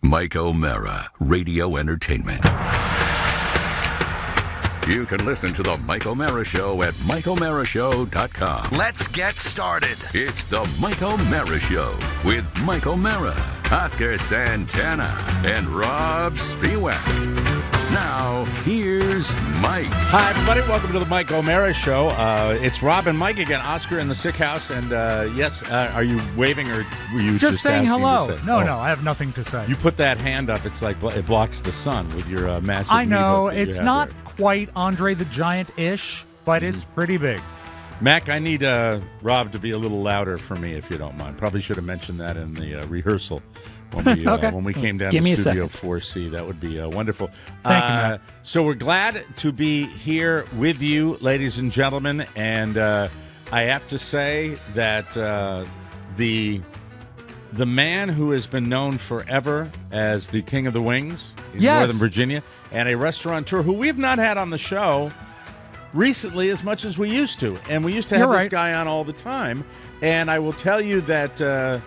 Mike O'Mara, Radio Entertainment. You can listen to the Mike O'Mara Show at MikeO'MaraShow.com. Let's get started. It's the Mike O'Mara Show with Mike O'Mara, Oscar Santana, and Rob Spiewak. Now, here's Mike. Hi, everybody. Welcome to the Mike O'Mara Show. It's Rob and Mike again. Oscar in the sick house. And, yes, are you waving or were you just saying hello? No, I have nothing to say. You put that hand up. It's like it blocks the sun with your massive I know. It's not quite Andre the Giant-ish, but it's pretty big. Mac, I need Rob to be a little louder for me, if you don't mind. Probably should have mentioned that in the rehearsal when we came down to Studio 4C. That would be wonderful. Thank you, Mac. So we're glad to be here with you, ladies and gentlemen. And I have to say that the man who has been known forever as the King of the Wings in Northern Virginia, and a restaurateur who we have not had on the show recently as much as we used to. And we used to have this guy on all the time. And I will tell you that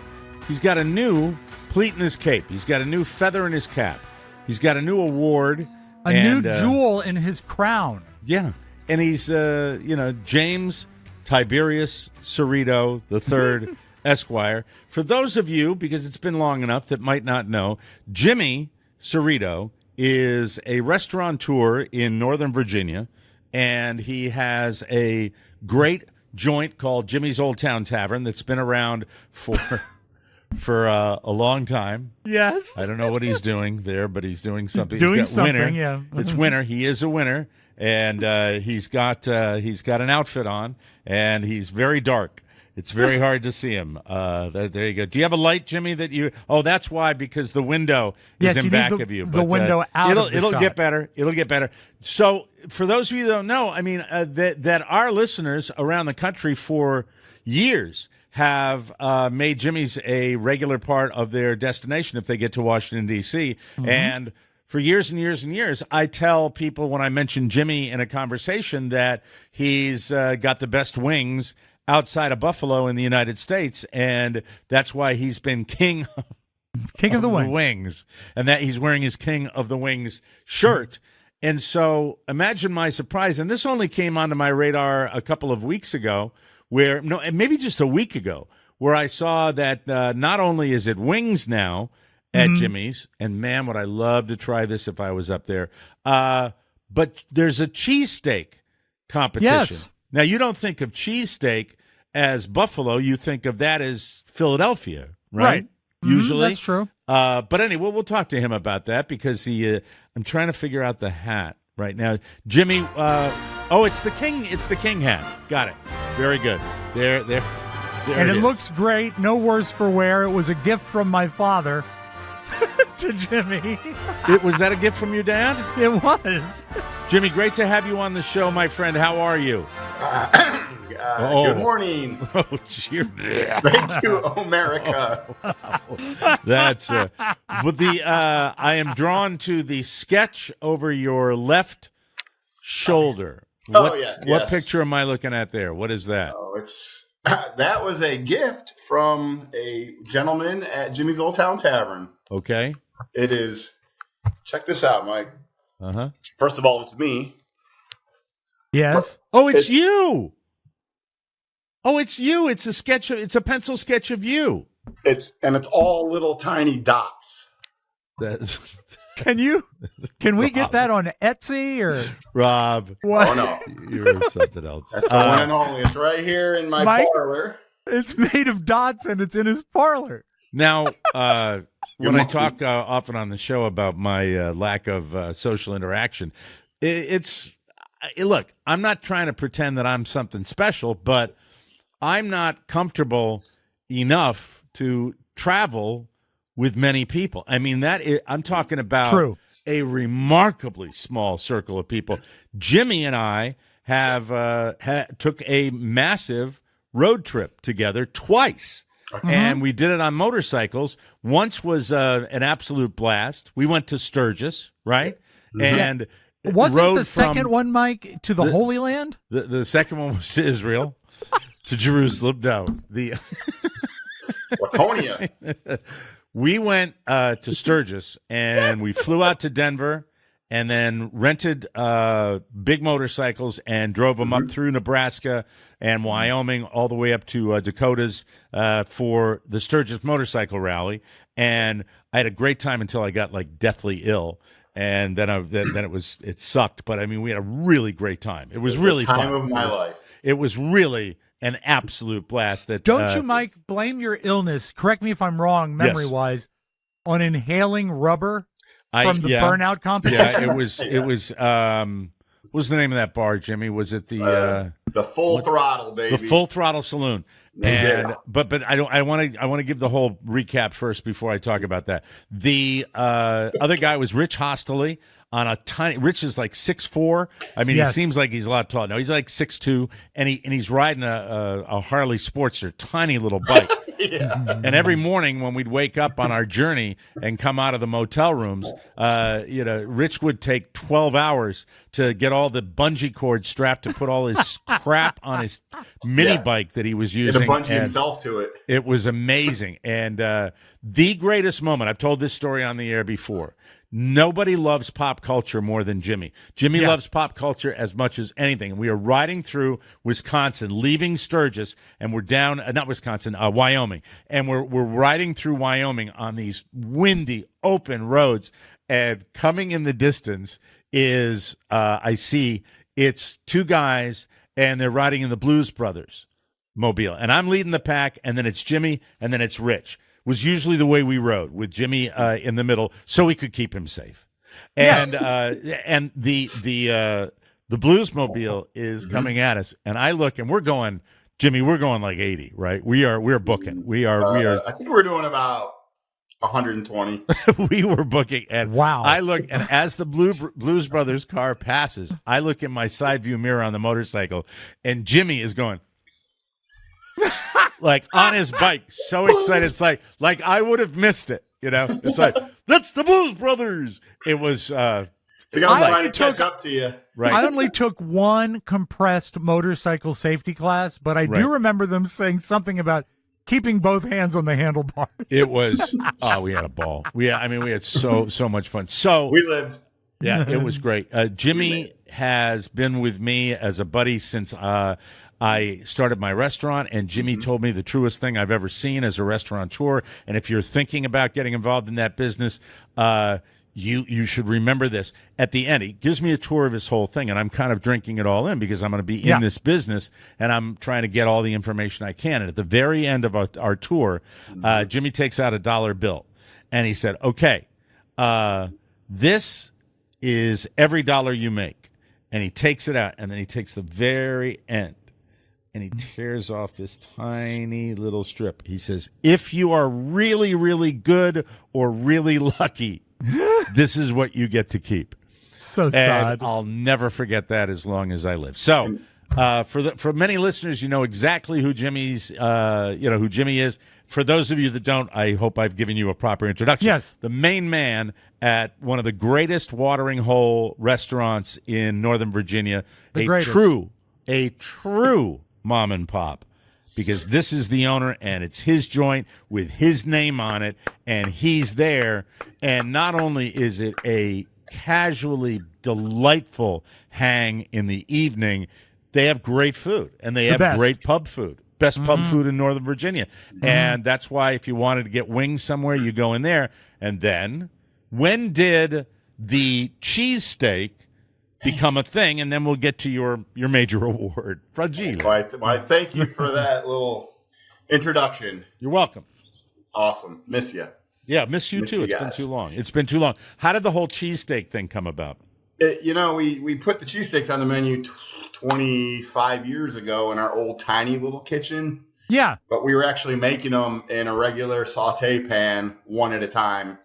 he's got a new pleat in his cape. He's got a new feather in his cap. He's got a new award. A new jewel in his crown. Yeah. And he's, James Tiberius Cerrito III, Esquire. For those of you, because it's been long enough, that might not know, Jimmy Cerrito is a restaurateur in Northern Virginia. And he has a great joint called Jimmy's Old Town Tavern that's been around for a long time. Yes. I don't know what he's doing there, but he's doing something. Winner. Yeah. It's winter. He is a winner, and he's got an outfit on, and he's very dark. It's very hard to see him. There you go. Do you have a light, Jimmy? Oh, that's why, because the window is in back of you. The window out of the It'll shot. get better. It'll get better. So, for those of you that don't know, I mean, that our listeners around the country for years have made Jimmy's a regular part of their destination if they get to Washington, D.C. Mm-hmm. And for years and years and years, I tell people when I mention Jimmy in a conversation that he's got the best wings outside of Buffalo in the United States, and that's why he's been king of the Wings, and that he's wearing his King of the Wings shirt. And so imagine my surprise, and this only came onto my radar a couple of weeks ago, maybe just a week ago, where I saw that not only is it wings now at Jimmy's, and man, would I love to try this if I was up there, but there's a cheesesteak competition. Yes. Now, you don't think of cheesesteak as Buffalo. You think of that as Philadelphia, right? Usually. That's true. But anyway, we'll talk to him about that because I'm trying to figure out the hat right now. Jimmy, it's the King. It's the King hat. Got it. Very good. There and it looks great. No worse for wear. It was a gift from my father to Jimmy. Was that a gift from your dad? It was. Jimmy, great to have you on the show, my friend. How are you? Good morning. Oh, cheer. Thank you, America. That's but I am drawn to the sketch over your left shoulder. What picture am I looking at there? What is that? Oh, that was a gift from a gentleman at Jimmy's Old Town Tavern. Okay. It is. Check this out, Mike. Uh-huh. First of all, it's me. Yes. Oh, it's you. Oh, it's you. It's a sketch. It's a pencil sketch of you. It's all little tiny dots. Can we get that on Etsy or Rob? What? Oh no, you're something else. That's the one and only. It's right here in my parlor. It's made of dots and it's in his parlor. Now, when I talk often on the show about my lack of social interaction, look, I'm not trying to pretend that I'm something special, but I'm not comfortable enough to travel with many people. I mean, I'm talking about a remarkably small circle of people. Jimmy and I have took a massive road trip together twice. And we did it on motorcycles. Once was an absolute blast. We went to Sturgis, right? And wasn't the second one, Mike, to the Holy Land? The second one was to Israel, to Jerusalem. No, the Laconia. We went to Sturgis, and we flew out to Denver, and then rented big motorcycles and drove them up through Nebraska and Wyoming all the way up to Dakotas for the Sturgis Motorcycle Rally. And I had a great time until I got like deathly ill. And then it sucked. But I mean, we had a really great time. It was really fun. Time of my life. It was really an absolute blast. Don't you, Mike, blame your illness? Correct me if I'm wrong, memory-wise, on inhaling rubber from the burnout competition. Yeah, it was. What was the name of that bar, Jimmy? Was it the Full Throttle, baby? The Full Throttle Saloon. And but I want to give the whole recap first before I talk about that. The other guy was Rich Hosteley on a tiny. Rich is like 6'4". I mean, He seems like he's a lot taller. No, he's like 6'2", and he's riding a Harley Sportster, tiny little bike. And every morning when we'd wake up on our journey and come out of the motel rooms, Rich would take 12 hours to get all the bungee cords strapped to put all his crap on his mini bike that he was using. And to bungee himself to it. It was amazing. And the greatest moment, I've told this story on the air before. Nobody loves pop culture more than Jimmy. Jimmy loves pop culture as much as anything. And we are riding through Wisconsin, leaving Sturgis, and we're down, not Wisconsin, Wyoming. And we're riding through Wyoming on these windy, open roads. And coming in the distance is, I see, it's two guys, and they're riding in the Blues Brothers mobile. And I'm leading the pack, and then it's Jimmy, and then it's Rich. Was usually the way we rode, with Jimmy in the middle, so we could keep him safe. And and the Bluesmobile is coming at us, and I look, and we're going, Jimmy, we're going like 80, right? We're booking. We are. I think we're doing about 120. We were booking, and wow. I look, and as the Blues Brothers car passes, I look in my side view mirror on the motorcycle, and Jimmy is going. Like on his bike, so excited. It's like I would have missed it, you know. It's like, that's the Blues Brothers. It was. I only took up to you. Right. I only took one compressed motorcycle safety class, but I do remember them saying something about keeping both hands on the handlebars. It was. We had a ball. We had so much fun. So we lived. Yeah, it was great. Jimmy has been with me as a buddy since I started my restaurant, and Jimmy told me the truest thing I've ever seen as a restaurateur. And if you're thinking about getting involved in that business, you should remember this. At the end, he gives me a tour of his whole thing, and I'm kind of drinking it all in because I'm going to be in this business, and I'm trying to get all the information I can. And at the very end of our tour, Jimmy takes out a $1 bill, and he said, okay, this is every dollar you make. And he takes it out, and then he takes the very end, and he tears off this tiny little strip. He says, if you are really, really good or really lucky, this is what you get to keep. So sad. And I'll never forget that as long as I live. So for many listeners, you know exactly who Jimmy is. For those of you that don't, I hope I've given you a proper introduction. Yes. The main man at one of the greatest watering hole restaurants in Northern Virginia. A true mom and pop. Because this is the owner, and it's his joint with his name on it, and he's there. And not only is it a casually delightful hang in the evening, they have great food, and they have great pub food. Best pub food in Northern Virginia. And that's why if you wanted to get wings somewhere, you go in there. And then, when did the cheesesteak become a thing? And then we'll get to your major award. Fragile. Why, thank you for that little introduction. You're welcome. Awesome. Miss you. Yeah, miss you too. It's been too long. It's been too long. How did the whole cheesesteak thing come about? We put the cheesesteaks on the menu 25 years ago in our old tiny little kitchen. Yeah. But we were actually making them in a regular saute pan, one at a time.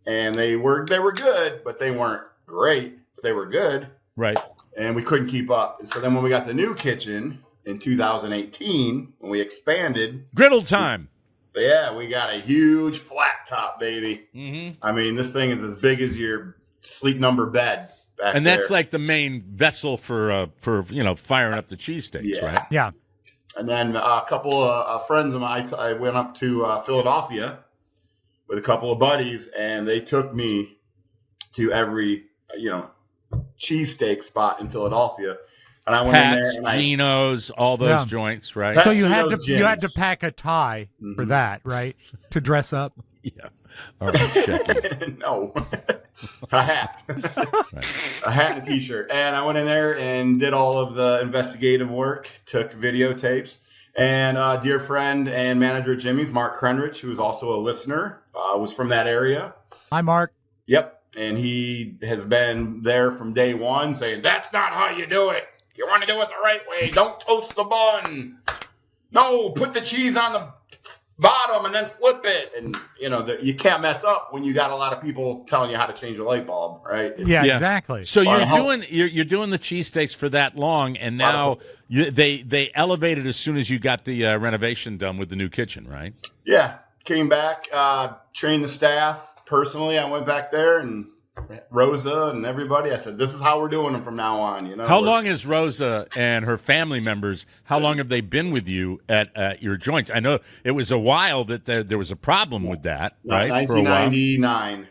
And they were good, but they weren't great. But they were good. Right. And we couldn't keep up. So then when we got the new kitchen in 2018, when we expanded. Griddle time. We got a huge flat top, baby. Mm-hmm. I mean, this thing is as big as your sleep number bed. And that's like the main vessel for firing up the cheesesteaks, right? Yeah. And then a couple of friends of mine, I went up to Philadelphia with a couple of buddies, and they took me to every, cheesesteak spot in Philadelphia. And I went Pat's, in there. Geno's, all those joints, right? So you had Geno's, to pack a tie for that, right? To dress up. Yeah. All right, no. A hat. Right. A hat and a T-shirt. And I went in there and did all of the investigative work, took videotapes. And dear friend and manager at Jimmy's, Mark Krenrich, who is also a listener, was from that area. Hi, Mark. Yep. And he has been there from day one saying, that's not how you do it. You want to do it the right way. Don't toast the bun. No, put the cheese on the bottom and then flip it. And, you can't mess up when you got a lot of people telling you how to change a light bulb, right? Yeah, exactly. So you're doing the cheesesteaks for that long, and now they elevated as soon as you got the renovation done with the new kitchen, right? Yeah. Came back, trained the staff. Personally, I went back there and Rosa and everybody, I said, this is how we're doing them from now on. How long is Rosa and her family members, how long have they been with you at your joints? I know it was a while that there was a problem with that, right? 1999.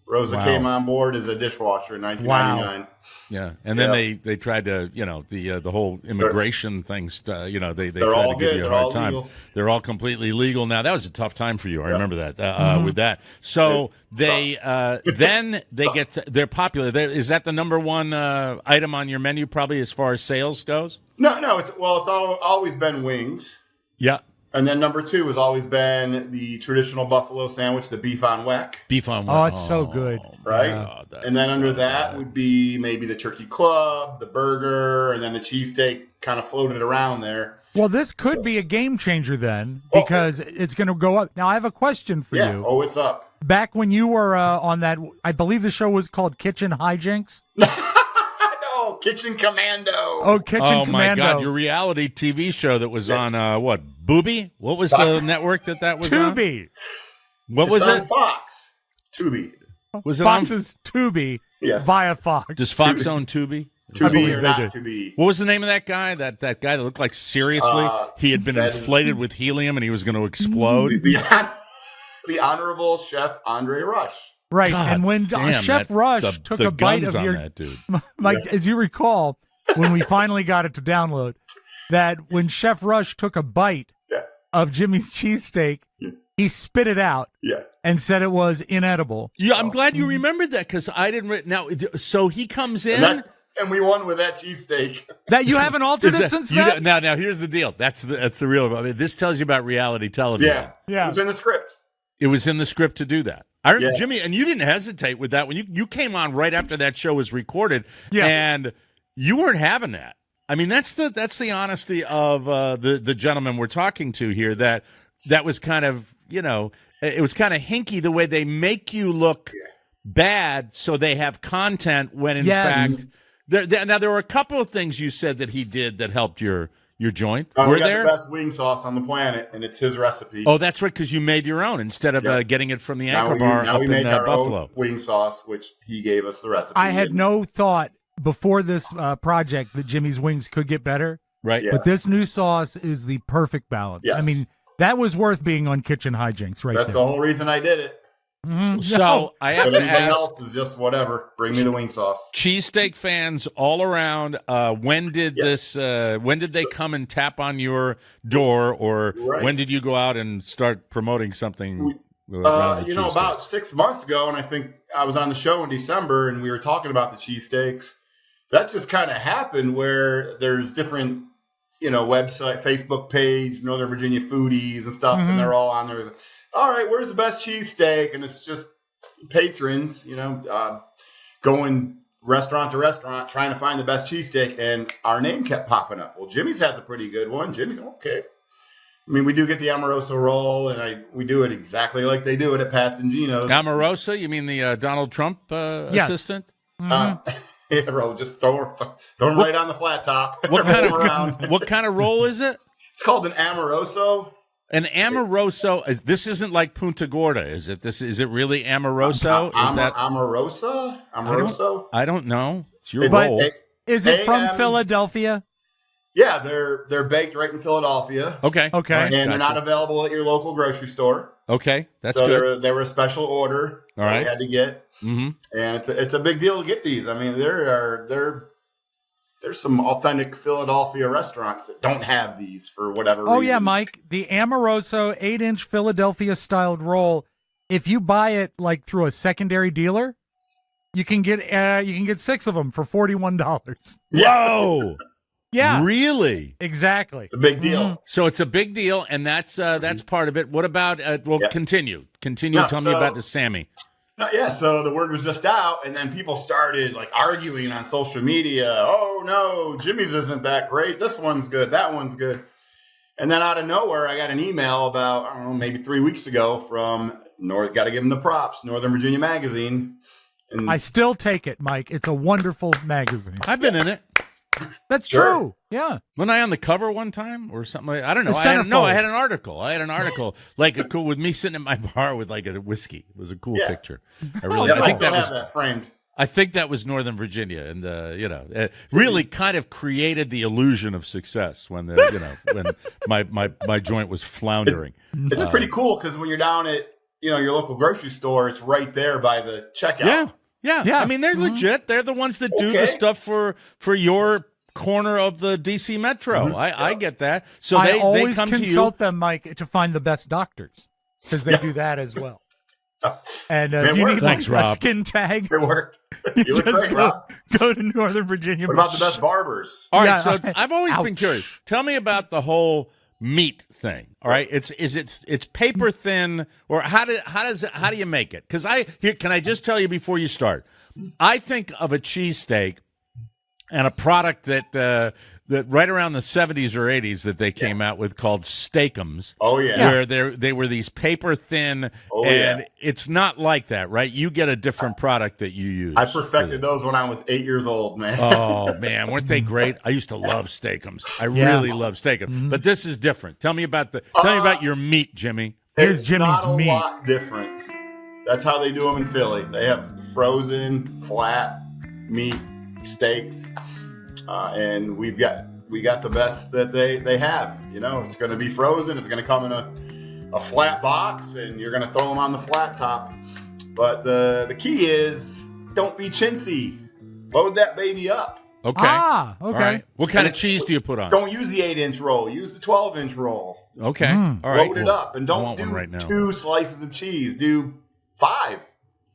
Rosa came on board as a dishwasher in 1999. Wow. Yeah, and then they tried to, the whole immigration things. They tried to give you a hard time. Legal. They're all completely legal now. That was a tough time for you. I remember that with that. So then they're popular. Is that the number one item on your menu, probably as far as sales goes? No. It's always been wings. Yeah. And then number two has always been the traditional buffalo sandwich, the beef on weck. Beef on weck. Oh, it's so good. Right? Oh, and then under that would be maybe the turkey club, the burger, and then the cheesesteak kind of floated around there. Well, this could be a game changer then because it's going to go up. Now, I have a question for you. Oh, it's up. Back when you were on that, I believe the show was called Kitchen Hijinks. No, Kitchen Commando. Oh, Kitchen Commando. Oh, my God. Your reality TV show that was on, Boobie? What was the network that was Tubi. On? What was it? On Fox. Tubi. Was it Fox's Tubi via Fox. Does Fox own Tubi? Tubi or not Tubi. What was the name of that guy? That guy that looked like seriously he had been inflated with helium and he was going to explode? The Honorable Chef Andre Rush. Right, God, and when Chef Rush took a bite of your, that dude. Mike, as you recall, when we finally got it to download, that when Chef Rush took a bite of Jimmy's cheesesteak, he spit it out and said it was inedible. Yeah, I'm glad you remembered that because I didn't. Now, so he comes in. And we won with that cheesesteak. That you haven't altered it since then? Now, here's the deal. That's the real. This tells you about reality television. Yeah. It was in the script. It was in the script to do that. I remember, Jimmy, and you didn't hesitate with that when you came on right after that show was recorded, and you weren't having that. I mean, that's the honesty of the gentleman we're talking to here. That was kind of it was kind of hinky the way they make you look bad, so they have content when in fact there were a couple of things you said that he did that helped your joint. We got the best wing sauce on the planet, and it's his recipe. Oh, that's right, because you made your own instead of getting it from the Anchor Bar up in Buffalo. Own wing sauce, which he gave us the recipe. I had no thought before this project that Jimmy's wings could get better. Right. Yeah. But this new sauce is the perfect balance. Yes. I mean, that was worth being on Kitchen Hijinks right That's there. the whole reason I did it. Mm-hmm. So I have to anything ask, else is just whatever. Bring me the wing sauce. Cheesesteak fans all around. When did this? When did they come and tap on your door, or when did you go out and start promoting something? About 6 months ago, and I think I was on the show in December, and we were talking about the cheesesteaks. That just kind of happened where there's different, website, Facebook page, Northern Virginia foodies and stuff, and they're all on there. All right, where's the best cheesesteak? And it's just patrons, going restaurant to restaurant trying to find the best cheesesteak, and our name kept popping up. Well, Jimmy's has a pretty good one. Jimmy's okay. I mean, we do get the Amoroso roll, and we do it exactly like they do it at Pat's and Geno's. Amoroso? You mean the Donald Trump assistant? Just throw him right on the flat top. What kind of roll is it? It's called an Amoroso. An Amoroso. This isn't like Punta Gorda, is it? Is it really Amoroso? Is that Amorosa? I don't know. It's your roll. Is it from Philadelphia? Yeah, they're baked right in Philadelphia. Okay. Okay. All right, And they're gotcha. not available at your local grocery store. Okay, that's so good. they were a special order All that right. we had to get. Mm-hmm. And it's a big deal to get these. I mean, there's some authentic Philadelphia restaurants that don't have these for whatever reason. Oh, yeah, Mike. The Amoroso 8-inch Philadelphia-styled roll, if you buy it like through a secondary dealer, you can get 6 of them for $41. Yeah. Whoa! Yeah. Really? Exactly. It's a big deal. Mm-hmm. So it's a big deal, and that's part of it. What about? Continue. No, Tell me about the Sammy. Yeah, so the word was just out, and then people started like arguing on social media. Oh no, Jimmy's isn't that great. This one's good. That one's good. And then out of nowhere, I got an email about, I don't know, maybe 3 weeks ago from got to give them the props, Northern Virginia Magazine. And I still take it, Mike. It's a wonderful magazine. I've been in it. That's Sure. true. Yeah. Wasn't I on the cover one time or something? I don't know. The I had centerfold. an article. Like with me sitting at my bar with like a whiskey. It was a cool picture. I really. I I think still that have was. that framed. I think that was Northern Virginia, and really kind of created the illusion of success when my joint was floundering. It's pretty cool because when you're down at your local grocery store, it's right there by the checkout. Yeah. I mean, they're legit. They're the ones that do the stuff for your corner of the DC Metro. I get that. So I they always come to you. consult them, Mike, to find the best doctors because they do that as well. And if you worked. need Thanks, a Rob. skin tag, It worked. You look just great, Rob. go to Northern Virginia. What about the best barbers? All right, Yeah. so I've always been Ouch. curious. Tell me about the whole meat thing. All right, it's paper thin, or how do you make it? Because can I just tell you before you start? I think of a cheesesteak and a product that right around the 70s or 80s that they came out with called Steakums. Oh, yeah. Where they were these paper thin, and it's not like that, right? You get a different product that you use. I perfected those when I was 8 years old, man. Oh, man, weren't they great? I used to love Steakums. I really love Steakums. But this is different. Tell me about your meat, Jimmy. Here's It's Jimmy's not a meat. lot different. That's how they do them in Philly. They have frozen, flat meat steaks, and we got the best that they have. It's going to be frozen. It's going to come in a flat box, and you're going to throw them on the flat top. But the key is don't be chintzy. Load that baby up. Okay. Okay. All right. What kind of cheese do you put on? Don't use the 8-inch roll. Use the 12-inch roll. Okay. All right. Load it up, and I don't want do one right now. 2 slices of cheese. Do 5.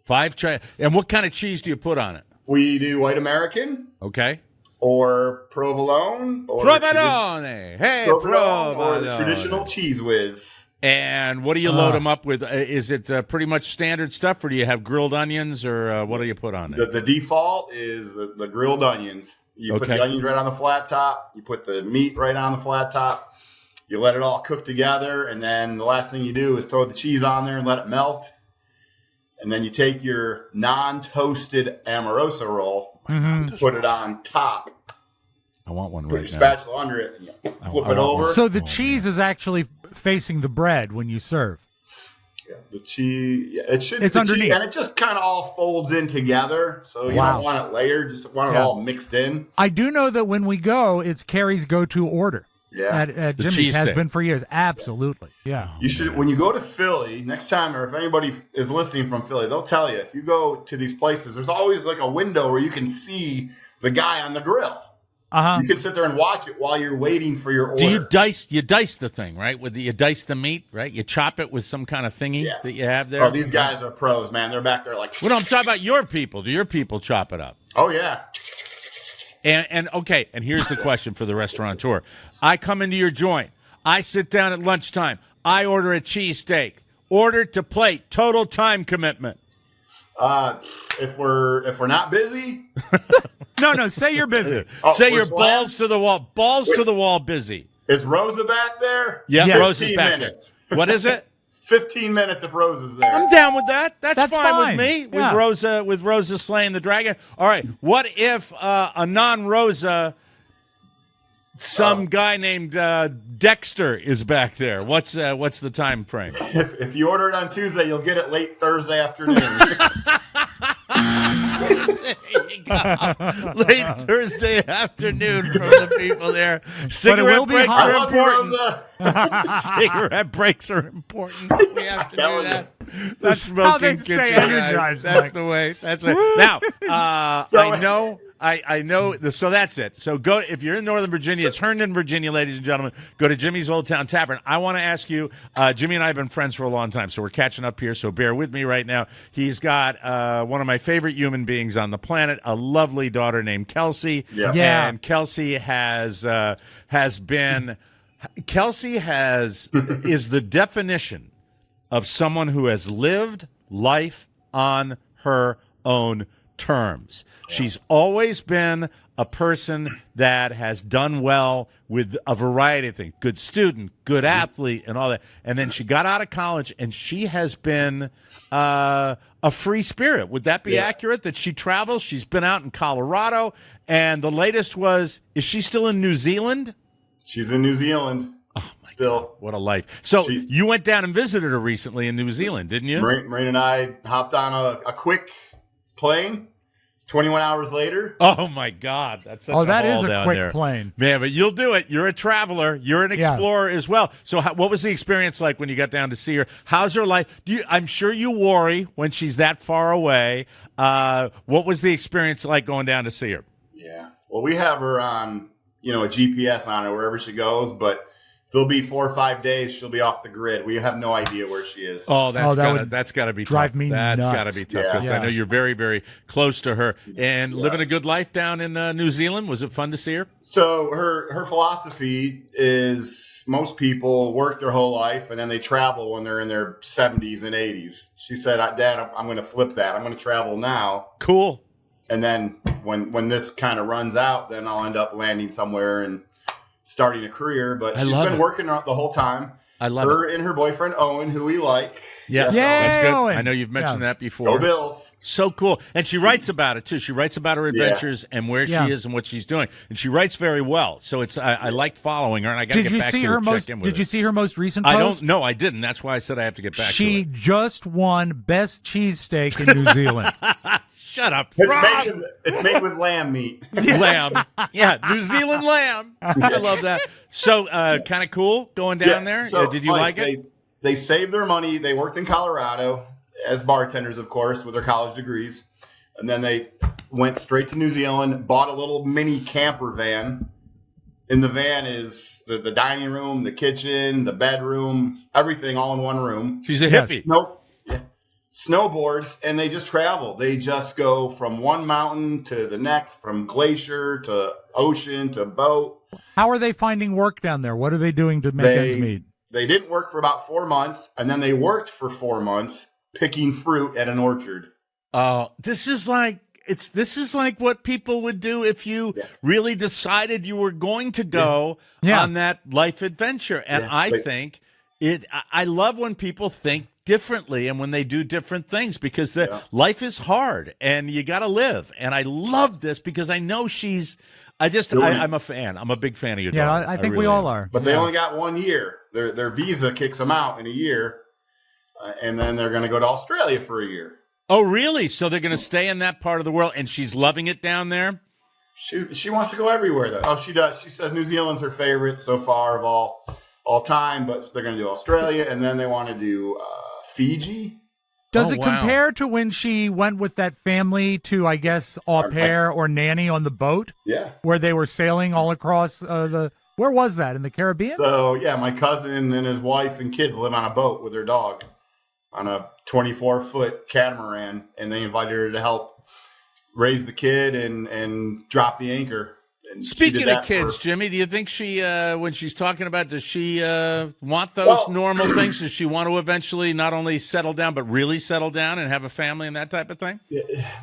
5 and what kind of cheese do you put on it? We do white American Okay. or provolone or Provolone. Hey, or provolone. the traditional cheese whiz. And what do you load them up with? Is it pretty much standard stuff, or do you have grilled onions, or what do you put on it? The default is the grilled onions. You put the onions right on the flat top. You put the meat right on the flat top. You let it all cook together, and then the last thing you do is throw the cheese on there and let it melt. And then you take your non-toasted Amoroso roll, put it on top, I want one put right your now. spatula under it, and you flip I it want over. So the cheese is actually facing the bread when you serve. The cheese, it should. It's the underneath. cheese, and it just kind of all folds in together. So you Wow. don't want it layered; just want it Yeah. all mixed in. I do know that when we go, it's Carrie's go-to order. Yeah. At The Jimmy's has cheesesteak. been for years. Absolutely. Yeah. You should, when you go to Philly next time, or if anybody is listening from Philly, they'll tell you. If you go to these places, there's always like a window where you can see the guy on the grill. You can sit there and watch it while you're waiting for your order. Do you dice the thing, right? You dice the meat, right? You chop it with some kind of thingy that you have there. Oh, these guys are pros, man. They're back there like. Well, no, I'm talking about your people. Do your people chop it up? Oh yeah. And okay, and here's the question for the restaurateur. I come into your joint. I sit down at lunchtime. I order a cheesesteak. Order to plate. Total time commitment. If we're not busy, No, say you're busy. Say we're you're slammed? balls to the wall. Balls to the wall busy. is Rosa back there? Yeah, Yes. Rose is 15 back minutes. there. What is it? 15 minutes if Rose is there. I'm down with that. That's That's fine fine. with me. Yeah. With Rosa slaying the dragon. All right. What if a non-Rosa, some guy named Dexter is back there? What's the time frame? If you order it on Tuesday, you'll get it late Thursday afternoon. There you Late Thursday afternoon from the people there. Cigarette breaks are important. Cigarette breaks are important. We have to do that. The how they smoking stay kitchen, energized, guys. That's Mike. the way. That's it. Now, I know. So that's it. So go if you're in Northern Virginia. It's Herndon, Virginia, ladies and gentlemen. Go to Jimmy's Old Town Tavern. I want to ask you. Jimmy and I have been friends for a long time, so we're catching up here. So bear with me right now. He's got one of my favorite human beings on the planet, a lovely daughter named Kelsey. Yeah. And Kelsey is the definition of someone who has lived life on her own terms. She's always been a person that has done well with a variety of things. Good student, good athlete, and all that. And then she got out of college, and she has been a free spirit. Would that be accurate? That she travels? She's been out in Colorado, and the latest was, is she still in New Zealand? She's in New Zealand. Oh, still. What a life. So you went down and visited her recently in New Zealand, didn't you? Marine and I hopped on a quick plane 21 hours later. Oh, my God. That's such that is haul a down quick there. plane. Man, but you'll do it. You're a traveler. You're an explorer as well. So what was the experience like when you got down to see her? How's her life? I'm sure you worry when she's that far away. What was the experience like going down to see her? Yeah. Well, we have her on, a GPS on her wherever she goes, but there'll be 4 or 5 days she'll be off the grid. We have no idea where she is. Oh, that's gotta be drive tough. me That's nuts. gotta be tough because I know you're very, very close to her and living a good life down in New Zealand. Was it fun to see her? So her philosophy is most people work their whole life and then they travel when they're in their 70s and 80s. She said, "Dad, I'm going to flip that. I'm going to travel now." Cool. And then when this kind of runs out, then I'll end up landing somewhere and starting a career, but she's been working the whole time. I love her and her boyfriend Owen, who we like. Yes, that's good. Owen. I know you've mentioned that before. Go Bills. So cool. And she writes about it too. She writes about her adventures and where she is and what she's doing. And she writes very well. So it's I like following her, and I got to get back to her. Did you see her most recent post? I don't know. I didn't. That's why I said I have to get back to her. She just won Best Cheesesteak in New Zealand. Shut up, It's made with lamb meat. Lamb. Yeah, New Zealand lamb. I love that. So kind of cool going down there. So, did you like it? They saved their money. They worked in Colorado as bartenders, of course, with their college degrees. And then they went straight to New Zealand, bought a little mini camper van. In the van is the dining room, the kitchen, the bedroom, everything all in one room. She's a hippie. Nope. Snowboards, and they just travel. They just go from one mountain to the next, from glacier to ocean to boat. How are they finding work down there? What are they doing to make ends meet? They didn't work for about 4 months, and then they worked for 4 months picking fruit at an orchard. Oh, this is like what people would do if you really decided you were going to go on that life adventure. And I think I love when people think differently and when they do different things because life is hard and you got to live. And I love this because I know I'm a fan. I'm a big fan of your daughter. Yeah, I think we all are. But they only got 1 year. Their visa kicks them out in a year, and then they're going to go to Australia for a year. Oh, really? So they're going to stay in that part of the world, and she's loving it down there? She wants to go everywhere, though. Oh, she does. She says New Zealand's her favorite so far of all time, but they're going to do Australia, and then they want to do Fiji. Does it compare to when she went with that family to, I guess, au pair or nanny on the boat? Yeah. Where they were sailing all across where was that? In the Caribbean? So, my cousin and his wife and kids live on a boat with their dog on a 24-foot catamaran, and they invited her to help raise the kid and drop the anchor. And speaking of kids, Jimmy, do you think she, when she's talking about, does she want those normal things? Does she want to eventually not only settle down, but really settle down and have a family and that type of thing?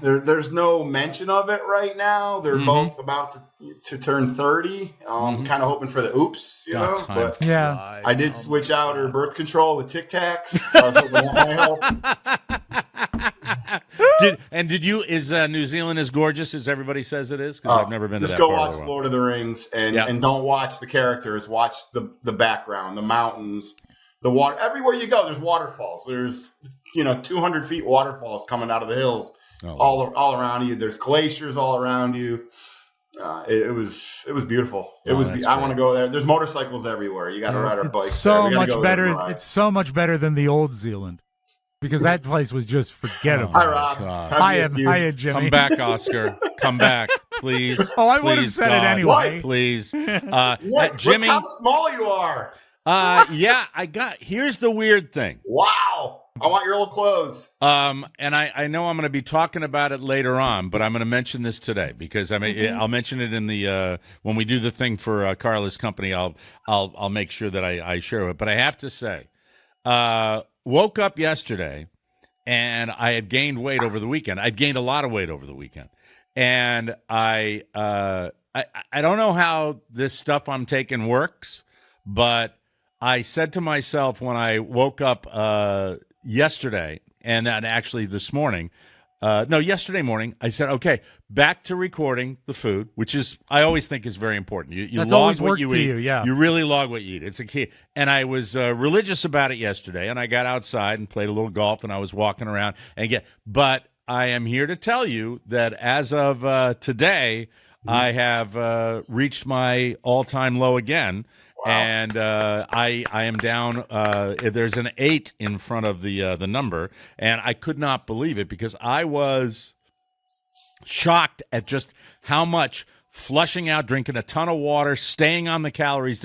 There's no mention of it right now. They're both about to turn 30. Kind of hoping for the oops, But I did switch out her birth control with Tic Tacs. So I was hoping that might help. Is New Zealand as gorgeous as everybody says it is? Because I've never been to that part. Just go watch watch Lord of the Rings and don't watch the characters. Watch the background, the mountains, the water. Everywhere you go, there's waterfalls. There's 200 feet waterfalls coming out of the hills. all around you. There's glaciers all around you. It was beautiful. I want to go there. There's motorcycles everywhere. You got to ride our bikes. So much better. It's so much better than the old Zealand, because that place was just forgettable. Hi, Rob. Hiya, Jimmy. Come back, Oscar. Come back, please. Oh, I would have said it anyway. Please, Jimmy. Look how small you are. Here's the weird thing. Wow. I want your old clothes. And I know I'm going to be talking about it later on, but I'm going to mention this today because I'll mention it in the when we do the thing for Carla's company. I'll make sure that I share it. But I have to say, woke up yesterday and I had gained weight over the weekend. I'd gained a lot of weight over the weekend, and I don't know how this stuff I'm taking works, but I said to myself when I woke up yesterday, and then actually this morning, yesterday morning, I said, okay, back to recording the food, which is, I always think is very important. You That's log always what worked you for eat. you, yeah. You really log what you eat. It's a key. And I was religious about it yesterday, and I got outside and played a little golf, and I was walking around. But I am here to tell you that as of today, I have reached my all-time low again. Wow. And I am down. There's an 8 in front of the number, and I could not believe it because I was shocked at just how much flushing out, drinking a ton of water, staying on the calories.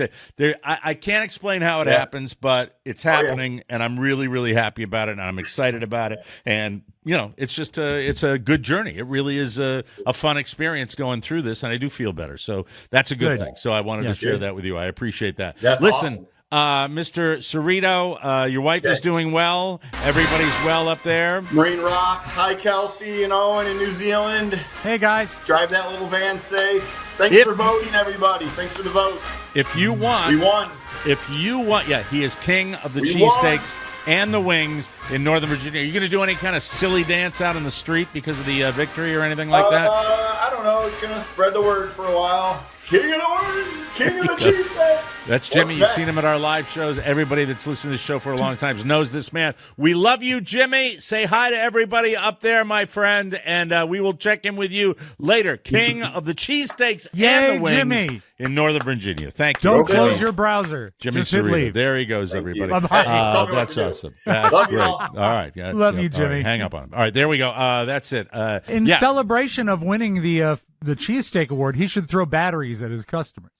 I can't explain how it happens, but it's happening, and I'm really, really happy about it, and I'm excited about it. And it's just it's a good journey. It really is a fun experience going through this, and I do feel better. So that's a good thing. So I wanted to share that with you. I appreciate that. Listen, awesome. Mr. Cerrito, your wife is doing well. Everybody's well up there. Marine rocks. Hi, Kelsey and Owen in New Zealand. Hey, guys. Drive that little van safe. Thanks for voting, everybody. Thanks for the votes. If you want. We won. If you want, he is king of the cheesesteaks and the wings in Northern Virginia. Are you going to do any kind of silly dance out in the street because of the victory or anything like that? I don't know. It's going to spread the word for a while. King of the wings, king of the cheesesteaks. That's Jimmy. You've seen him at our live shows. Everybody that's listened to the show for a long time knows this man. We love you, Jimmy. Say hi to everybody up there, my friend, and we will check in with you later. King of the cheesesteaks and the wings Jimmy. in Northern Virginia. Thank you. Don't close your browser. Jimmy Just hit leave. There he goes, everybody. That's awesome. That's great. All right. Love you, Jimmy. Right, hang up on him. All right, there we go. That's it. In celebration of winning the cheesesteak award, he should throw batteries at his customers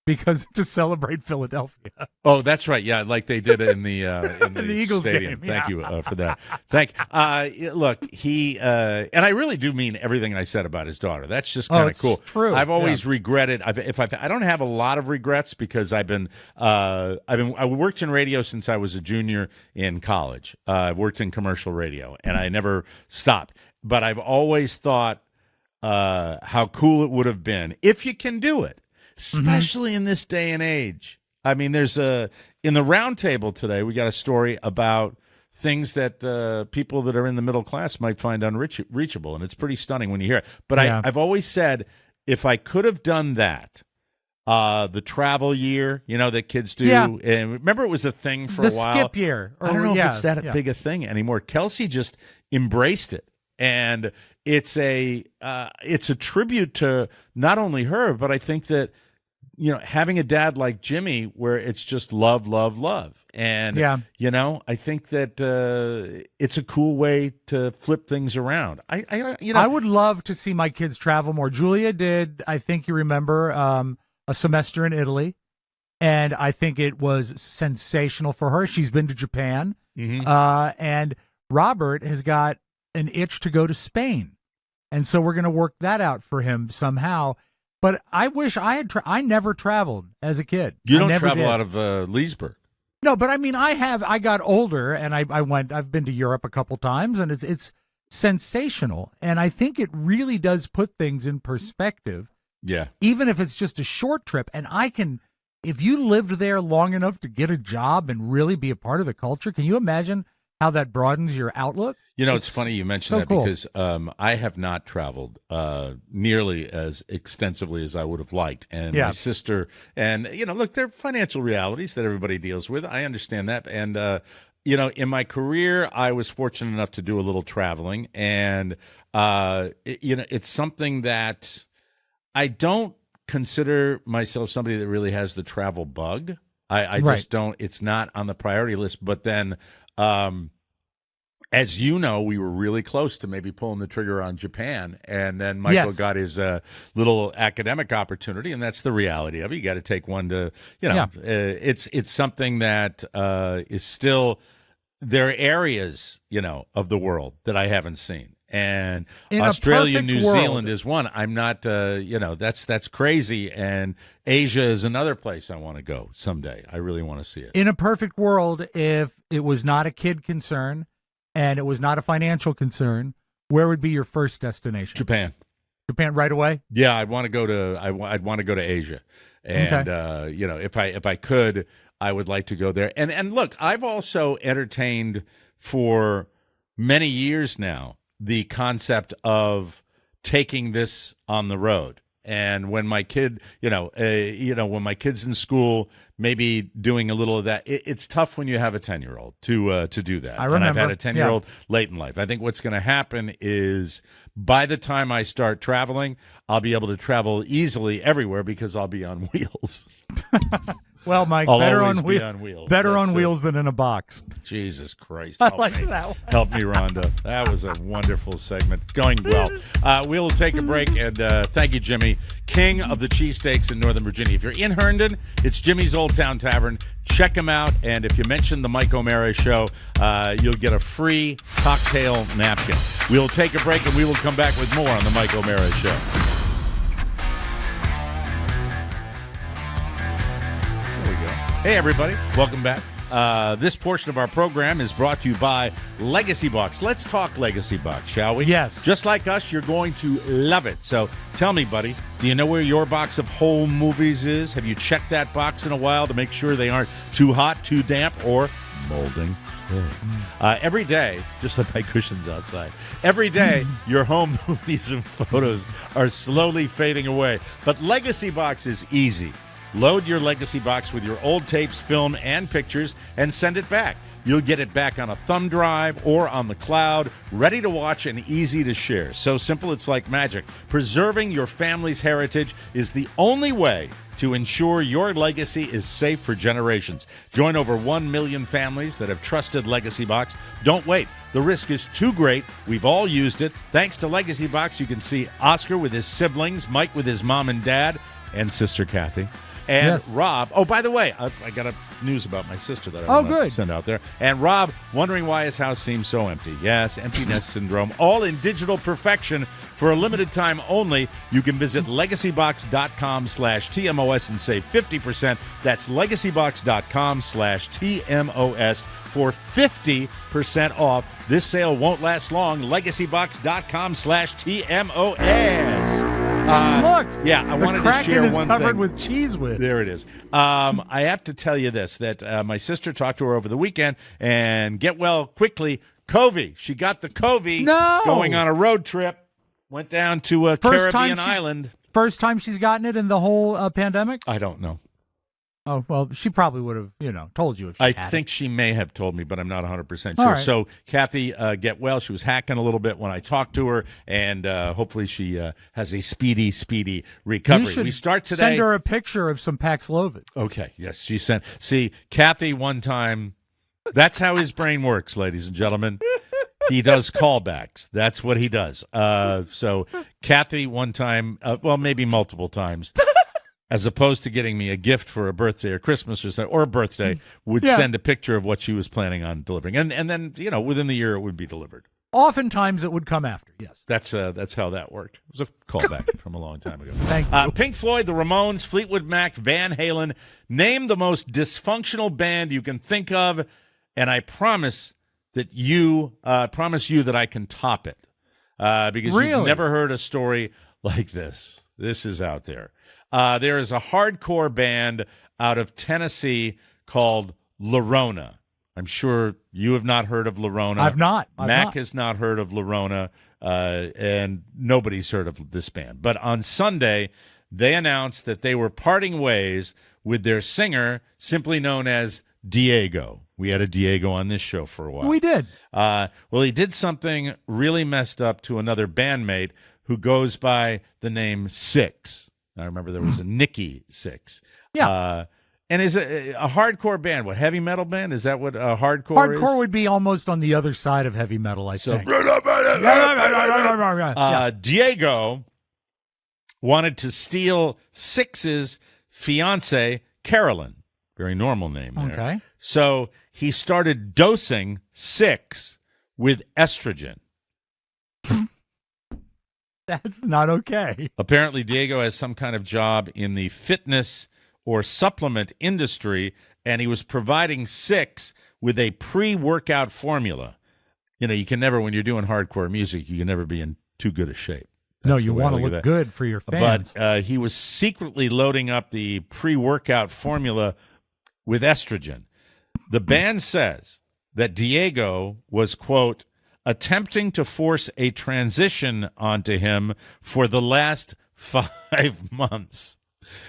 because to celebrate Philadelphia. Oh, that's right. Yeah, like they did in the Eagles stadium. game. Thank you for that. Look, he and I really do mean everything I said about his daughter. That's just kind of cool. True. I've always regretted. I don't have a lot of regrets because I worked in radio since I was a junior in college. I've worked in commercial radio, and I never stopped. But I've always thought how cool it would have been if you can do it, especially in this day and age. I mean, there's in the round table today, we got a story about things that people that are in the middle class might find unreachable, and it's pretty stunning when you hear it. But I've always said, if I could have done that, the travel year, that kids do. Yeah. And remember, it was a thing for a while. The skip year. I don't know if it's that big a thing anymore. Kelsey just embraced it. And it's a tribute to not only her, but I think that having a dad like Jimmy, where it's just love, love, love, and I think that it's a cool way to flip things around. I would love to see my kids travel more. Julia did, I think you remember, a semester in Italy, and I think it was sensational for her. She's been to Japan, and Robert has got an itch to go to Spain. And so we're going to work that out for him somehow. But I wish I had I never traveled as a kid. You don't travel out of Leesburg. No, but I mean, I got older and I've been to Europe a couple times, and it's sensational. And I think it really does put things in perspective. Yeah. Even if it's just a short trip. And if you lived there long enough to get a job and really be a part of the culture, can you imagine how that broadens your outlook? It's funny you mentioned so that cool. because I have not traveled nearly as extensively as I would have liked. And my sister, and, look, there are financial realities that everybody deals with. I understand that. And, in my career, I was fortunate enough to do a little traveling. And It's something that I don't consider myself somebody that really has the travel bug. I just don't. It's not on the priority list. But then, as you know, we were really close to maybe pulling the trigger on Japan, and then Michael got his little academic opportunity, and that's the reality of it. You got to take one to, it's something that is still, there are areas, of the world that I haven't seen. And in Australia, New Zealand is one. I'm not, that's crazy. And Asia is another place I want to go someday. I really want to see it. In a perfect world, if it was not a kid concern and it was not a financial concern, where would be your first destination? Japan. Japan right away? Yeah, I'd want to go to Asia. And, if I could, I would like to go there. And look, I've also entertained for many years now the concept of taking this on the road. And when my kid, when my kid's in school, maybe doing a little of that. It's tough when you have a 10-year-old to do that. I remember. And I've had a 10-year-old late in life. I think what's going to happen is by the time I start traveling, I'll be able to travel easily everywhere because I'll be on wheels. Well, Mike, better on wheels. Better on wheels than in a box. Jesus Christ. I like that one. Help me, Rhonda. That was a wonderful segment. It's going well. We'll take a break, and thank you, Jimmy, king of the cheesesteaks in Northern Virginia. If you're in Herndon, it's Jimmy's Old Town Tavern. Check him out, and if you mention the Mike O'Mara Show, you'll get a free cocktail napkin. We'll take a break, and we will come back with more on the Mike O'Mara Show. Hey, everybody. Welcome back. This portion of our program is brought to you by Legacy Box. Let's talk Legacy Box, shall we? Yes. Just like us, you're going to love it. So tell me, buddy, do you know where your box of home movies is? Have you checked that box in a while to make sure they aren't too hot, too damp, or molding? Every day, just like my cushions outside, every day your home movies and photos are slowly fading away. But Legacy Box is easy. Load your Legacy Box with your old tapes, film, and pictures, and send it back. You'll get it back on a thumb drive or on the cloud, ready to watch and easy to share. So simple, it's like magic. Preserving your family's heritage is the only way to ensure your legacy is safe for generations. Join over 1 million families that have trusted Legacy Box. Don't wait. The risk is too great. We've all used it. Thanks to Legacy Box, you can see Oscar with his siblings, Mike with his mom and dad, and sister Kathy. And Rob, oh, by the way, I got news about my sister that I want to send out there. And Rob, wondering why his house seems so empty. Yes, empty nest syndrome, all in digital perfection for a limited time only. You can visit legacybox.com/TMOS and save 50%. That's legacybox.com/TMOS for 50% off. This sale won't last long. Legacybox.com/TMOS. Look, I wanted to share one thing. The Kraken is covered with cheese whiz. There it is. I have to tell you this, that my sister talked to her over the weekend, and get well quickly, COVID. She got the COVID going on a road trip, went down to a Caribbean island. First time she's gotten it in the whole pandemic? I don't know. Oh, well, she probably would have, told you if she had I think she may have told me, but I'm not 100% sure. Right. So, Kathy, get well. She was hacking a little bit when I talked to her, and hopefully she has a speedy recovery. You should we start today. Send her a picture of some Paxlovid. Okay, yes, she sent. See, Kathy one time, that's how his brain works, ladies and gentlemen. He does callbacks. That's what he does. So, Kathy one time, maybe multiple times, as opposed to getting me a gift for a birthday or Christmas or a birthday, would send a picture of what she was planning on delivering. And then, within the year it would be delivered. Oftentimes it would come after, yes. That's how that worked. It was a callback from a long time ago. Thank you. Pink Floyd, the Ramones, Fleetwood Mac, Van Halen. Name the most dysfunctional band you can think of, and I promise you that I can top it. Because you've never heard a story like this. This is out there. There is a hardcore band out of Tennessee called Lorona. I'm sure you have not heard of Lorona. I've not. Mac has not heard of Lorona, and nobody's heard of this band. But on Sunday, they announced that they were parting ways with their singer, simply known as Diego. We had a Diego on this show for a while. We did. Well, he did something really messed up to another bandmate who goes by the name Six. I remember there was a Nikki Six. Yeah. And is a hardcore band, what, heavy metal band? Is that what hardcore is? Hardcore would be almost on the other side of heavy metal, I think. Diego wanted to steal Six's fiance, Carolyn. Very normal name there. Okay. So he started dosing Six with estrogen. That's not okay. Apparently, Diego has some kind of job in the fitness or supplement industry, and he was providing Six with a pre-workout formula. You know, you can never, when you're doing hardcore music, you can never be in too good a shape. No, you want to look good for your fans. But he was secretly loading up the pre-workout formula with estrogen. The band says that Diego was, quote, attempting to force a transition onto him for the last 5 months.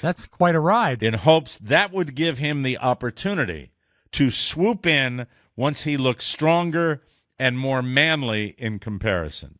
That's quite a ride. In hopes that would give him the opportunity to swoop in once he looked stronger and more manly in comparison.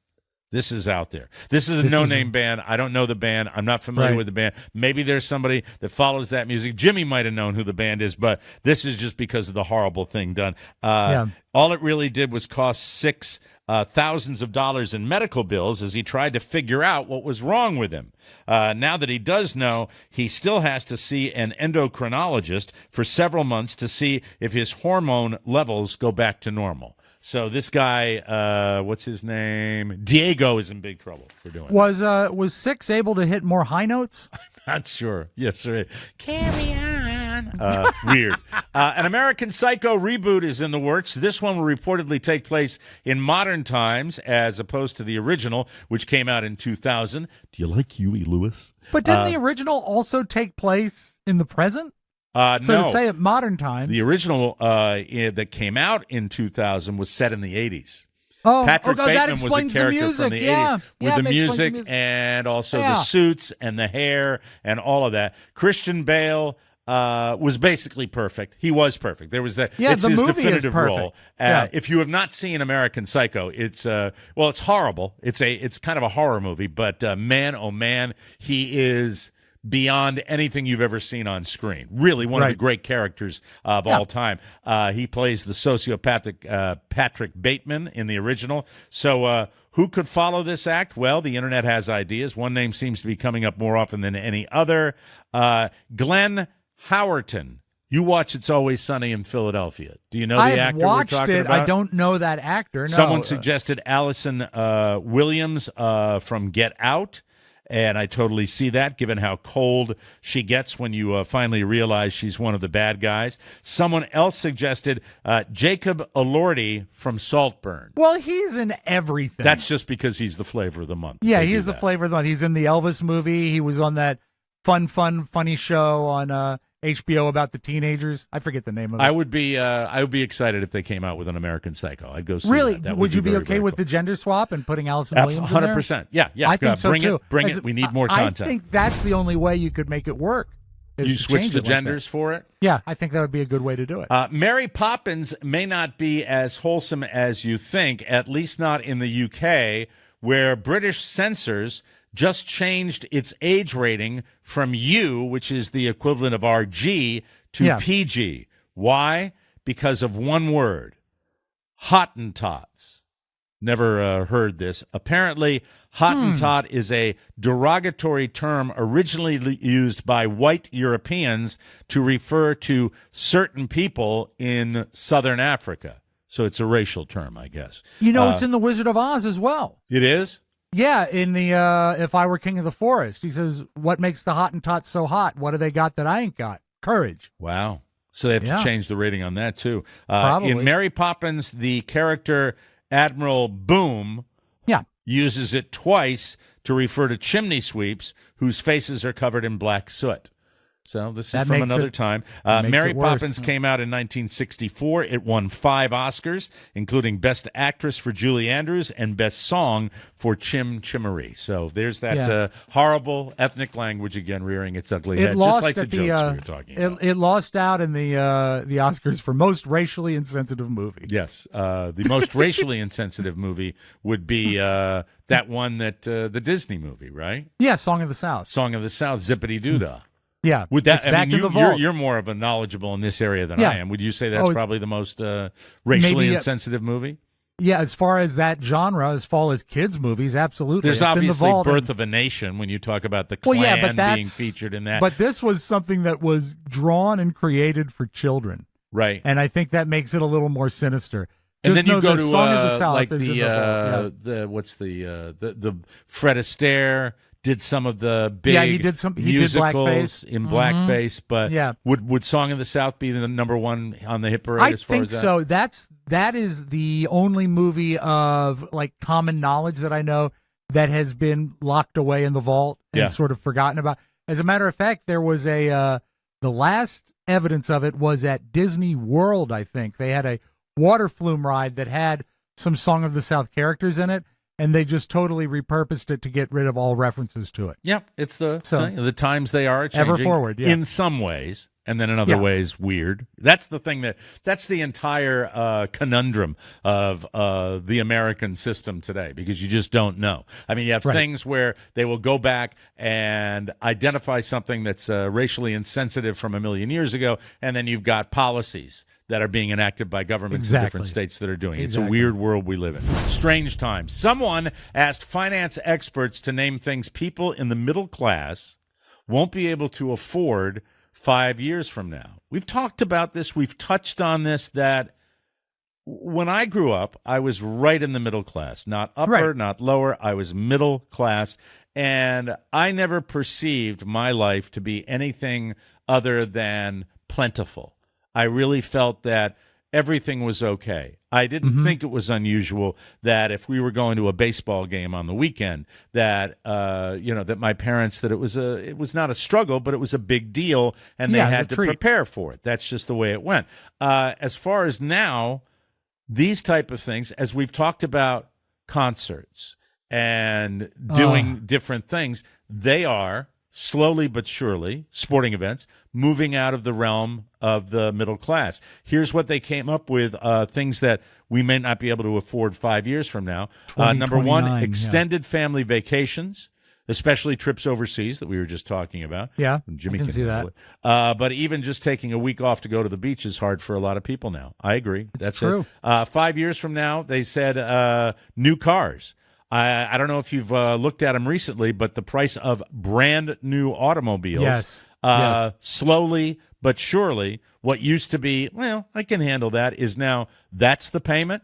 This is out there. This is a no-name band. I don't know the band. I'm not familiar with the band. Maybe there's somebody that follows that music. Jimmy might have known who the band is, but this is just because of the horrible thing done. All it really did was cost Six thousands of dollars in medical bills as he tried to figure out what was wrong with him. Now that he does know, he still has to see an endocrinologist for several months to see if his hormone levels go back to normal. So this guy, what's his name? Diego is in big trouble for doing it. Was Six able to hit more high notes? Not sure. Yes, sir. Carry on. Weird. An American Psycho reboot is in the works. This one will reportedly take place in modern times as opposed to the original, which came out in 2000. Do you like Huey Lewis? But didn't the original also take place in the present? No. To say at modern times. The original that came out in 2000 was set in the 80s. Oh, Patrick Bateman was a explains character from the 80s with the music and also the suits and the hair and all of that. Christian Bale was basically perfect. He was perfect. There was that. Yeah, it's the his movie definitive is perfect. role. Yeah. If you have not seen American Psycho, it's it's horrible. It's kind of a horror movie, but man, oh man, he is beyond anything you've ever seen on screen. Really one of the great characters of all time. He plays the sociopathic Patrick Bateman in the original. So who could follow this act? Well, the internet has ideas. One name seems to be coming up more often than any other. Glenn Howerton. You watch It's Always Sunny in Philadelphia. Do you know the actor we're talking about? I don't know that actor. No. Someone suggested Allison Williams from Get Out. And I totally see that, given how cold she gets when you finally realize she's one of the bad guys. Someone else suggested Jacob Elordi from Saltburn. Well, he's in everything. That's just because he's the flavor of the month. Yeah, he's the flavor of the month. He's in the Elvis movie. He was on that funny show on HBO about the teenagers. I forget the name of it. I would be excited if they came out with an American Psycho. I'd go see really? that. Would you be okay with the gender swap and putting Allison Williams in there? 100%. Yeah. I think so bring too. Bring it. We need more content. I think that's the only way you could make it work. You switch the genders for it? Yeah, I think that would be a good way to do it. Mary Poppins may not be as wholesome as you think, at least not in the UK, where British censors just changed its age rating from U, which is the equivalent of RG, to PG. Why? Because of one word, Hottentots. Never heard this. Apparently, Hottentot is a derogatory term originally used by white Europeans to refer to certain people in southern Africa. So it's a racial term, I guess. You know, it's in The Wizard of Oz as well. It is? Yeah, in the If I Were King of the Forest, he says, what makes the Hottentots so hot? What do they got that I ain't got? Courage. Wow. So they have to change the rating on that, too. Probably. In Mary Poppins, the character Admiral Boom uses it twice to refer to chimney sweeps whose faces are covered in black soot. So this is That from makes another it- time. makes Mary it worse. Poppins came out in 1964. It won 5 Oscars, including Best Actress for Julie Andrews and Best Song for Chim Chimery. So there's that horrible ethnic language again rearing its ugly head, just like the jokes we were talking about. It lost out in the Oscars for most racially insensitive movie. Yes, the most racially insensitive movie would be that one that the Disney movie, right? Yeah, Song of the South. Song of the South, Zippity Doo Dah. Yeah, Would that? it's I back mean, in the vault. you're more of a knowledgeable in this area than Yeah. I am. Would you say that's Oh, probably the most racially maybe, insensitive movie? Yeah, as far as that genre, as far as kids' movies, absolutely. There's It's in the obviously vault Birth of a Nation when you talk about the Well, Klan yeah, but being that's featured in that. But this was something that was drawn and created for children, right. and I think that makes it a little more sinister. And Just then you know go the to Song of the South like is in the vault. the what's the Fred Astaire did some of the big Yeah, he did musicals blackface. in blackface, but Yeah. would Song of the South be the number one on the hit parade I as far think as that? so. That is the only movie of like common knowledge that I know that has been locked away in the vault and sort of forgotten about. As a matter of fact, there was the last evidence of it was at Disney World. I think they had a water flume ride that had some Song of the South characters in it, and they just totally repurposed it to get rid of all references to it. Yep, it's the times they are changing Ever forward, yeah. in some ways, and then in other ways weird. That's the thing that's the entire conundrum of the American system today, because you just don't know. I mean, you have things where they will go back and identify something that's racially insensitive from a million years ago, and then you've got policies that are being enacted by governments in different states that are doing it. It's a weird world we live in. Strange times. Someone asked finance experts to name things people in the middle class won't be able to afford 5 years from now. We've talked about this. We've touched on this, that when I grew up, I was right in the middle class. Not upper, not lower. I was middle class. And I never perceived my life to be anything other than plentiful. I really felt that everything was okay. I didn't think it was unusual that if we were going to a baseball game on the weekend, that that my parents, that it was not a struggle, but it was a big deal, and they had to prepare for it. That's just the way it went. As far as now, these type of things, as we've talked about concerts and doing different things, they are slowly but surely, sporting events, moving out of the realm of the middle class. Here's what they came up with, things that we may not be able to afford 5 years from now. Number one, extended family vacations, especially trips overseas that we were just talking about. Yeah, Jimmy I can see that. But even just taking a week off to go to the beach is hard for a lot of people now. I agree. That's true. it. 5 years from now, they said new cars. I don't know if you've looked at them recently, but the price of brand new automobiles, slowly but surely, what used to be, well, I can handle that, is now that's the payment.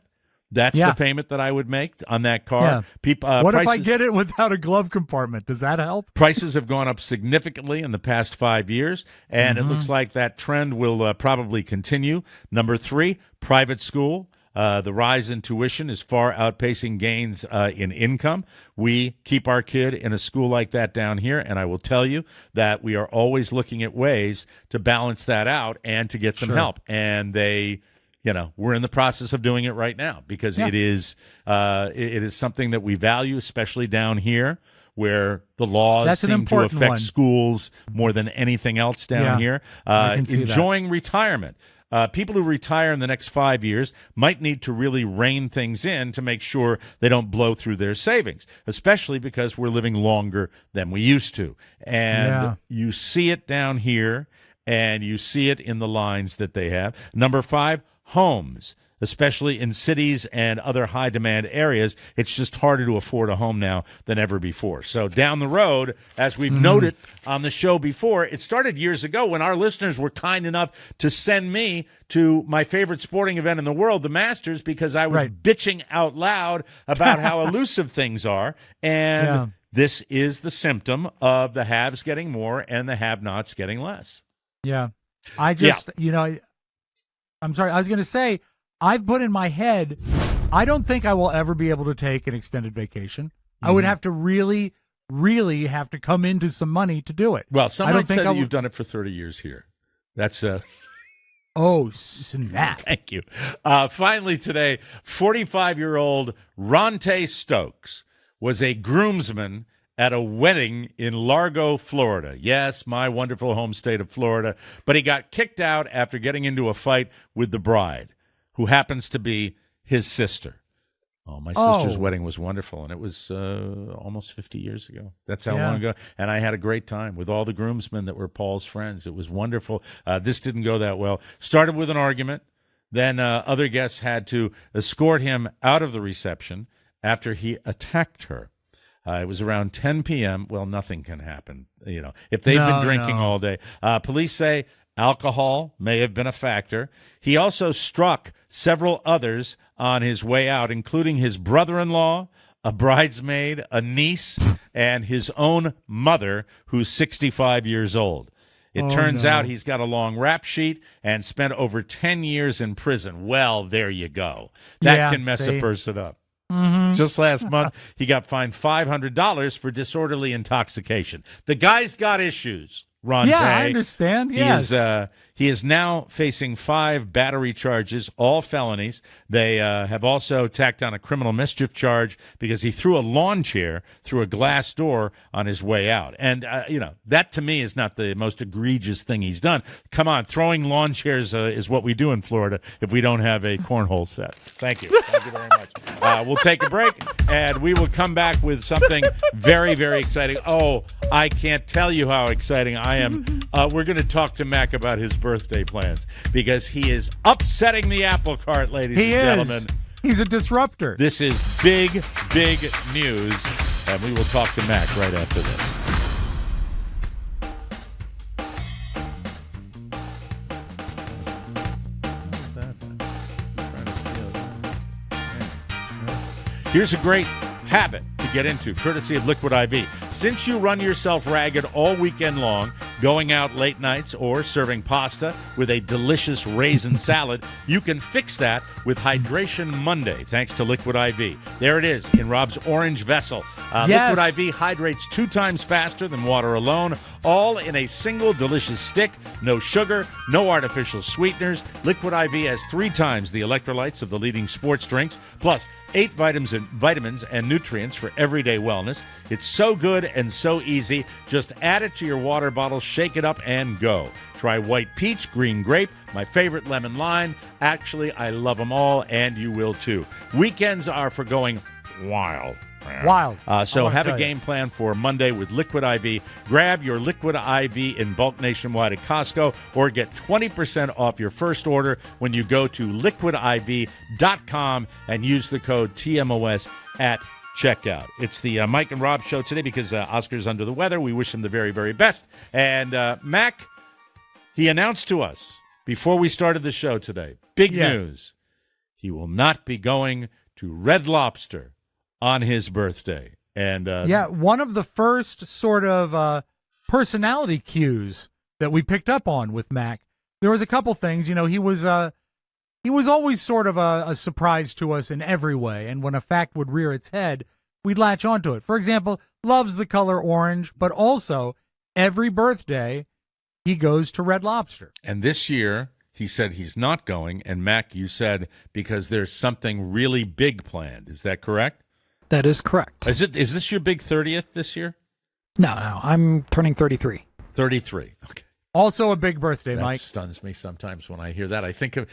That's the payment that I would make on that car. Yeah. What if I get it without a glove compartment? Does that help? Prices have gone up significantly in the past 5 years, and it looks like that trend will probably continue. Number three, private school. The rise in tuition is far outpacing gains in income. We keep our kid in a school like that down here, and I will tell you that we are always looking at ways to balance that out and to get some help. And we're in the process of doing it right now, because it is something that we value, especially down here, where the laws seem to affect schools more than anything else down here. Enjoying retirement. People who retire in the next 5 years might need to really rein things in to make sure they don't blow through their savings, especially because we're living longer than we used to. And you see it down here, and you see it in the lines that they have. Number five, homes. Especially in cities and other high-demand areas, it's just harder to afford a home now than ever before. So down the road, as we've noted on the show before, it started years ago when our listeners were kind enough to send me to my favorite sporting event in the world, the Masters, because I was bitching out loud about how elusive things are. And this is the symptom of the haves getting more and the have-nots getting less. Yeah. I'm sorry, I was going to say, I've put in my head, I don't think I will ever be able to take an extended vacation. I would have to really really have to come into some money to do it. Well, some might say that you've done it for 30 years here. That's Oh, snap. Thank you. Finally today, 45-year-old Ronte Stokes was a groomsman at a wedding in Largo, Florida. Yes, my wonderful home state of Florida. But he got kicked out after getting into a fight with the bride, who happens to be his sister. Oh, my sister's wedding was wonderful, and it was almost 50 years ago. That's how long ago. And I had a great time with all the groomsmen that were Paul's friends. It was wonderful. This didn't go that well. Started with an argument. Then other guests had to escort him out of the reception after he attacked her. It was around 10 p.m. Well, nothing can happen, if they've been drinking all day. Police say alcohol may have been a factor. He also struck several others on his way out, including his brother-in-law, a bridesmaid, a niece, and his own mother, who's 65 years old. It turns out he's got a long rap sheet and spent over 10 years in prison. Well, there you go. That can mess a person up. Mm-hmm. Just last month, he got fined $500 for disorderly intoxication. The guy's got issues, Ronte. Yeah, I understand. Yes. He is now facing 5 battery charges, all felonies. They have also tacked on a criminal mischief charge because he threw a lawn chair through a glass door on his way out. And, that to me is not the most egregious thing he's done. Come on, throwing lawn chairs is what we do in Florida if we don't have a cornhole set. Thank you. Thank you very much. We'll take a break, and we will come back with something very, very exciting. Oh, I can't tell you how exciting I am. We're going to talk to Mac about his birthday plans because he is upsetting the apple cart, ladies and gentlemen. He's a disruptor. This is big, big news, and we will talk to Mac right after this. Here's a great habit to get into, courtesy of Liquid IV. Since you run yourself ragged all weekend long, going out late nights or serving pasta with a delicious raisin salad, you can fix that with Hydration Monday, thanks to Liquid IV. There it is in Rob's orange vessel. Yes. Liquid IV hydrates 2 times faster than water alone, all in a single delicious stick. No sugar, no artificial sweeteners. Liquid IV has 3 times the electrolytes of the leading sports drinks, plus 8 vitamins and nutrients for everyday wellness. It's so good and so easy. Just add it to your water bottle, shake it up, and go. Try white peach, green grape, my favorite lemon lime. Actually, I love them all, and you will too. Weekends are for going wild. So have a game plan for Monday with Liquid IV. Grab your Liquid IV in bulk nationwide at Costco or get 20% off your first order when you go to liquidiv.com and use the code TMOS at checkout. It's the Mike and Rob show today because Oscar's under the weather. We wish him the very, very best. And Mac, he announced to us before we started the show today, big news. He will not be going to Red Lobster on his birthday. And one of the first sort of personality cues that we picked up on with Mac. There was a couple things. He was always sort of a surprise to us in every way, and when a fact would rear its head, we'd latch onto it. For example, loves the color orange, but also every birthday he goes to Red Lobster. And this year he said he's not going, and Mac, you said because there's something really big planned. Is that correct? That is correct. Is this your big 30th this year? No, I'm turning 33. 33. Okay. Also a big birthday, Mike. That stuns me sometimes when I hear that. I think of,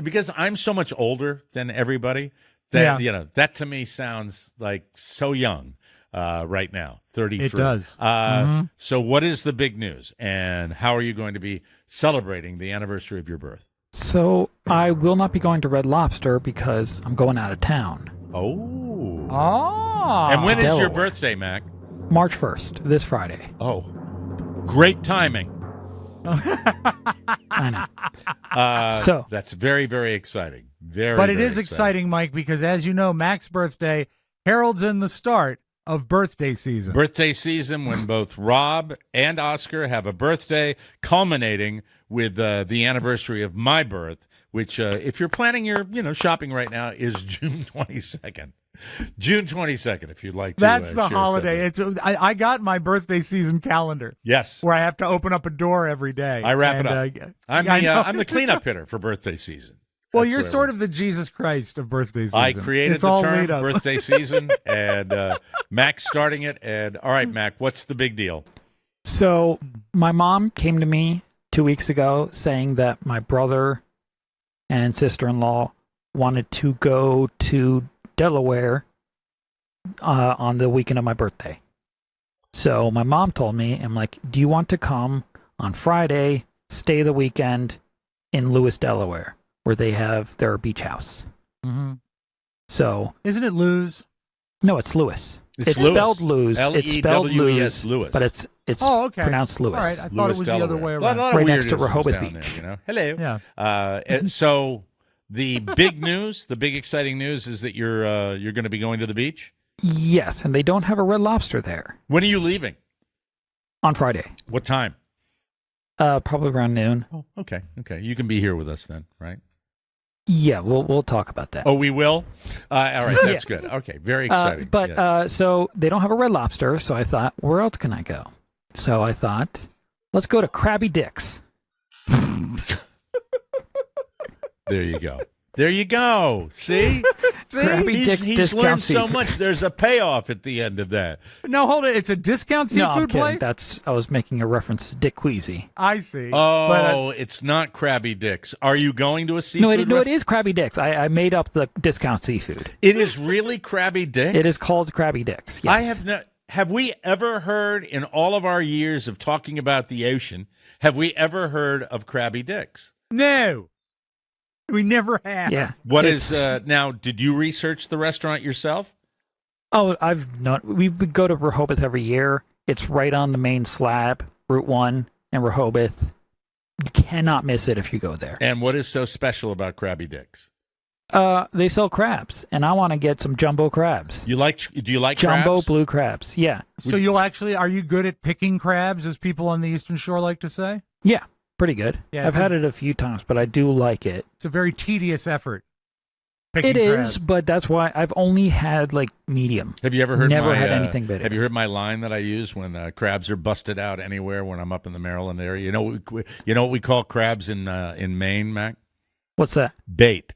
because I'm so much older than everybody, that, that to me sounds like so young right now, 33. It does. So what is the big news, and how are you going to be celebrating the anniversary of your birth? So I will not be going to Red Lobster because I'm going out of town. Oh. And when is your birthday, Mac? March 1st, this Friday. Oh, great timing. I know. So that's very, very exciting. But it is exciting, Mike, because as you know, Mac's birthday heralds in the start of birthday season. Birthday season when both Rob and Oscar have a birthday, culminating with the anniversary of my birth, which if you're planning your shopping right now is June 22nd. June 22nd, if you'd like to. That's the share holiday. something. I got my birthday season calendar. Yes. Where I have to open up a door every day. I wrap it up. I'm the cleanup hitter for birthday season. Well, That's you're what sort of the Jesus Christ of birthday season. I created it's the all term made up. birthday season, and Mac's starting it. And all right, Mac, what's the big deal? So my mom came to me 2 weeks ago saying that my brother and sister-in-law wanted to go to Delaware on the weekend of my birthday. So my mom told me, I'm like, do you want to come on Friday, stay the weekend in Lewis, Delaware, where they have their beach house? Mm-hmm. So isn't it Lewis? No, it's Lewis. It's Lewis. Spelled Lewis. It's spelled Lewis, Lewis, but it's pronounced Lewis. All right, I thought Lewis, it was Delaware. the other way A around. lot of Right next to weirdisms Rehoboth down Beach. There, Hello. Yeah. And so the big news, the big exciting news is that you're going to be going to the beach? Yes, and they don't have a Red Lobster there. When are you leaving? On Friday. What time? Probably around noon. Oh, okay. You can be here with us then, right? Yeah, we'll talk about that. Oh, we will? All right, that's good. Okay, very exciting. But yes. so they don't have a Red Lobster, so I thought, where else can I go? So I thought, let's go to Krabby Dick's. There you go. See? Krabby Dick's he's discount learned so seafood. much. There's a payoff at the end of that. No, hold it. It's a discount No, I'm seafood kidding. place? I was making a reference to Dick Queasy. I see. Oh, it's not Krabby Dick's. Are you going to a seafood? No, it is Krabby Dick's. I made up the discount seafood. It is really Krabby Dick's? It is called Krabby Dick's. Yes. I have not. Have we ever heard in all of our years of talking about the ocean, have we ever heard of Krabby Dick's? No. We never have. Yeah. What is now, did you research the restaurant yourself? Oh, I've not. We go to Rehoboth every year. It's right on the main slab, Route 1 in Rehoboth. You cannot miss it if you go there. And what is so special about Krabby Dick's? They sell crabs, and I want to get some jumbo crabs. Do you like jumbo crabs? blue crabs? Yeah. So are you good at picking crabs, as people on the Eastern Shore like to say? Yeah, pretty good. Yeah, I've had it a few times, but I do like it. It's a very tedious effort. Picking It is, crabs. but that's why I've only had like medium. Have you ever heard Never my, had anything better. Have you heard my line that I use when crabs are busted out anywhere when I'm up in the Maryland area? You know what we call crabs in Maine, Mac? What's that? Bait.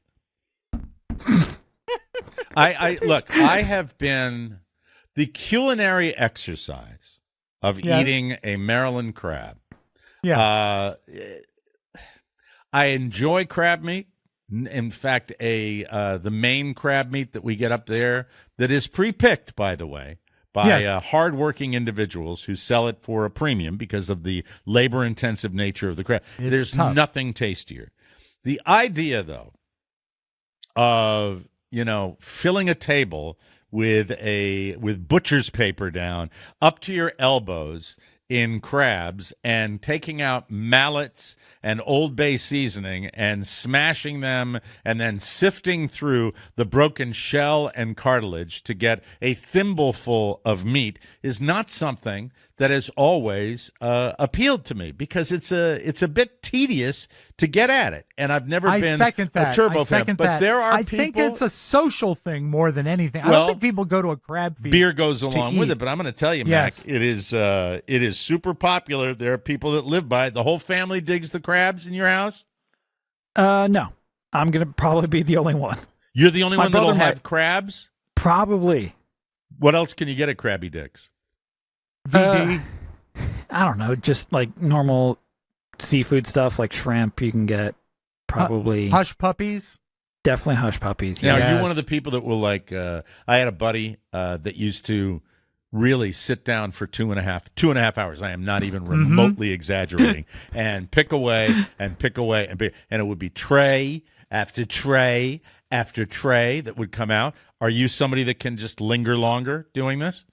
I have been the culinary exercise of eating a Maryland crab. Yeah. I enjoy crab meat. In fact, the Maine crab meat that we get up there that is pre-picked, by the way, by hardworking individuals who sell it for a premium because of the labor-intensive nature of the crab. There's tough. nothing tastier. The idea, though, of filling a table with butcher's paper down up to your elbows in crabs and taking out mallets and Old Bay seasoning and smashing them and then sifting through the broken shell and cartilage to get a thimbleful of meat is not something that has always appealed to me because it's a bit tedious to get at it, and I've never been a turbo fan. But there are I think it's a social thing more than anything. I don't think people go to a crab feast. Beer goes along with eat. it, but I'm going to tell you, Yes. Mac, it is super popular. There are people that live by it. The whole family digs the crabs in your house. No, I'm gonna probably be the only one. You're the only My one that'll brother have might. crabs. Probably. What else can you get at Krabby Dick's? VD. I don't know, just like normal seafood stuff like shrimp. You can get probably Hush puppies. definitely hush puppies. Now, yes. are you one of the people that will like? I had a buddy that used to really sit down for 2.5 hours. I am not even remotely exaggerating, and pick away and pick away and it would be tray after tray after tray that would come out. Are you somebody that can just linger longer doing this?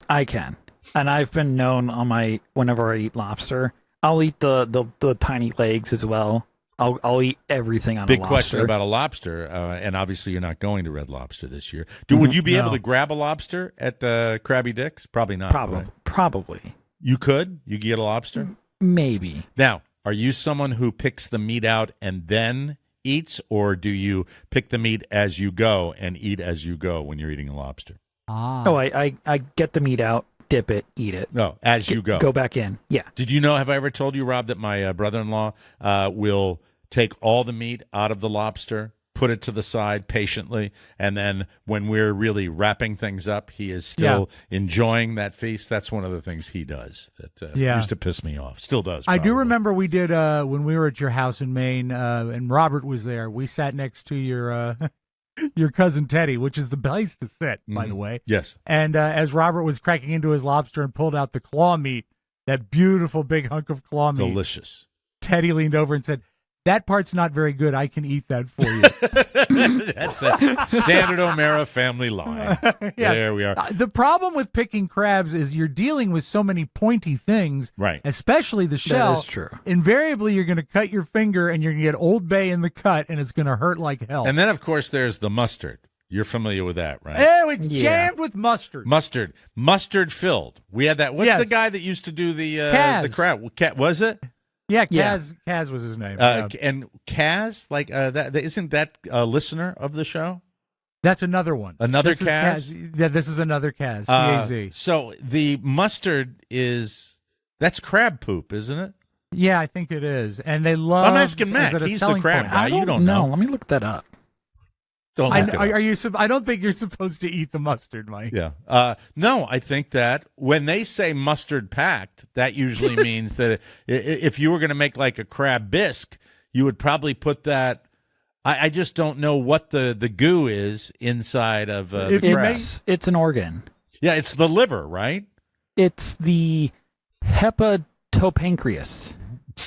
I can, and I've been known on whenever I eat lobster, I'll eat the tiny legs as well. I'll eat everything on a lobster. Big question about a lobster, and obviously you're not going to Red Lobster this year. Would you be able to grab a lobster at Krabby Dick's? Probably not. Right? Probably. You could? You get a lobster? Maybe. Now, are you someone who picks the meat out and then eats, or do you pick the meat as you go and eat as you go when you're eating a lobster? Oh, I get the meat out, dip it, eat it. No, as you go. Go back in. Yeah. Did you know, have I ever told you, Rob, that my brother-in-law will take all the meat out of the lobster, put it to the side patiently, and then when we're really wrapping things up, he is still enjoying that feast. That's one of the things he does that used to piss me off. Still does. I do remember we did when we were at your house in Maine, and Robert was there. We sat next to your your cousin Teddy, which is the place to sit, by the way. Yes. And as Robert was cracking into his lobster and pulled out the claw meat, that beautiful big hunk of claw meat. Delicious. Teddy leaned over and said, "That part's not very good. I can eat that for you." That's a standard O'Mara family line. Yeah. There we are. The problem with picking crabs is you're dealing with so many pointy things, Right. especially the shell. That is true. Invariably, you're going to cut your finger and you're going to get Old Bay in the cut, and it's going to hurt like hell. And then, of course, there's the mustard. You're familiar with that, right? Oh, it's jammed with mustard. Mustard filled. We had that. What's the guy that used to do the crab? Was it? Yeah, Kaz was his name. And Kaz, like that, isn't that a listener of the show? That's another one. Another this Kaz? Is Kaz? Yeah, this is another Kaz. C-A-Z. So the mustard that's crab poop, isn't it? Yeah, I think it is. And they love. I'm asking Matt. He's the crab guy. You don't know. Let me look that up. Don't look it up. Are you? I don't think you're supposed to eat the mustard, Mike. Yeah. No, I think that when they say mustard packed, that usually means that if you were going to make like a crab bisque, you would probably put that. I just don't know what the goo is inside of the crab. It's an organ. Yeah, it's the liver, right? It's the hepatopancreas.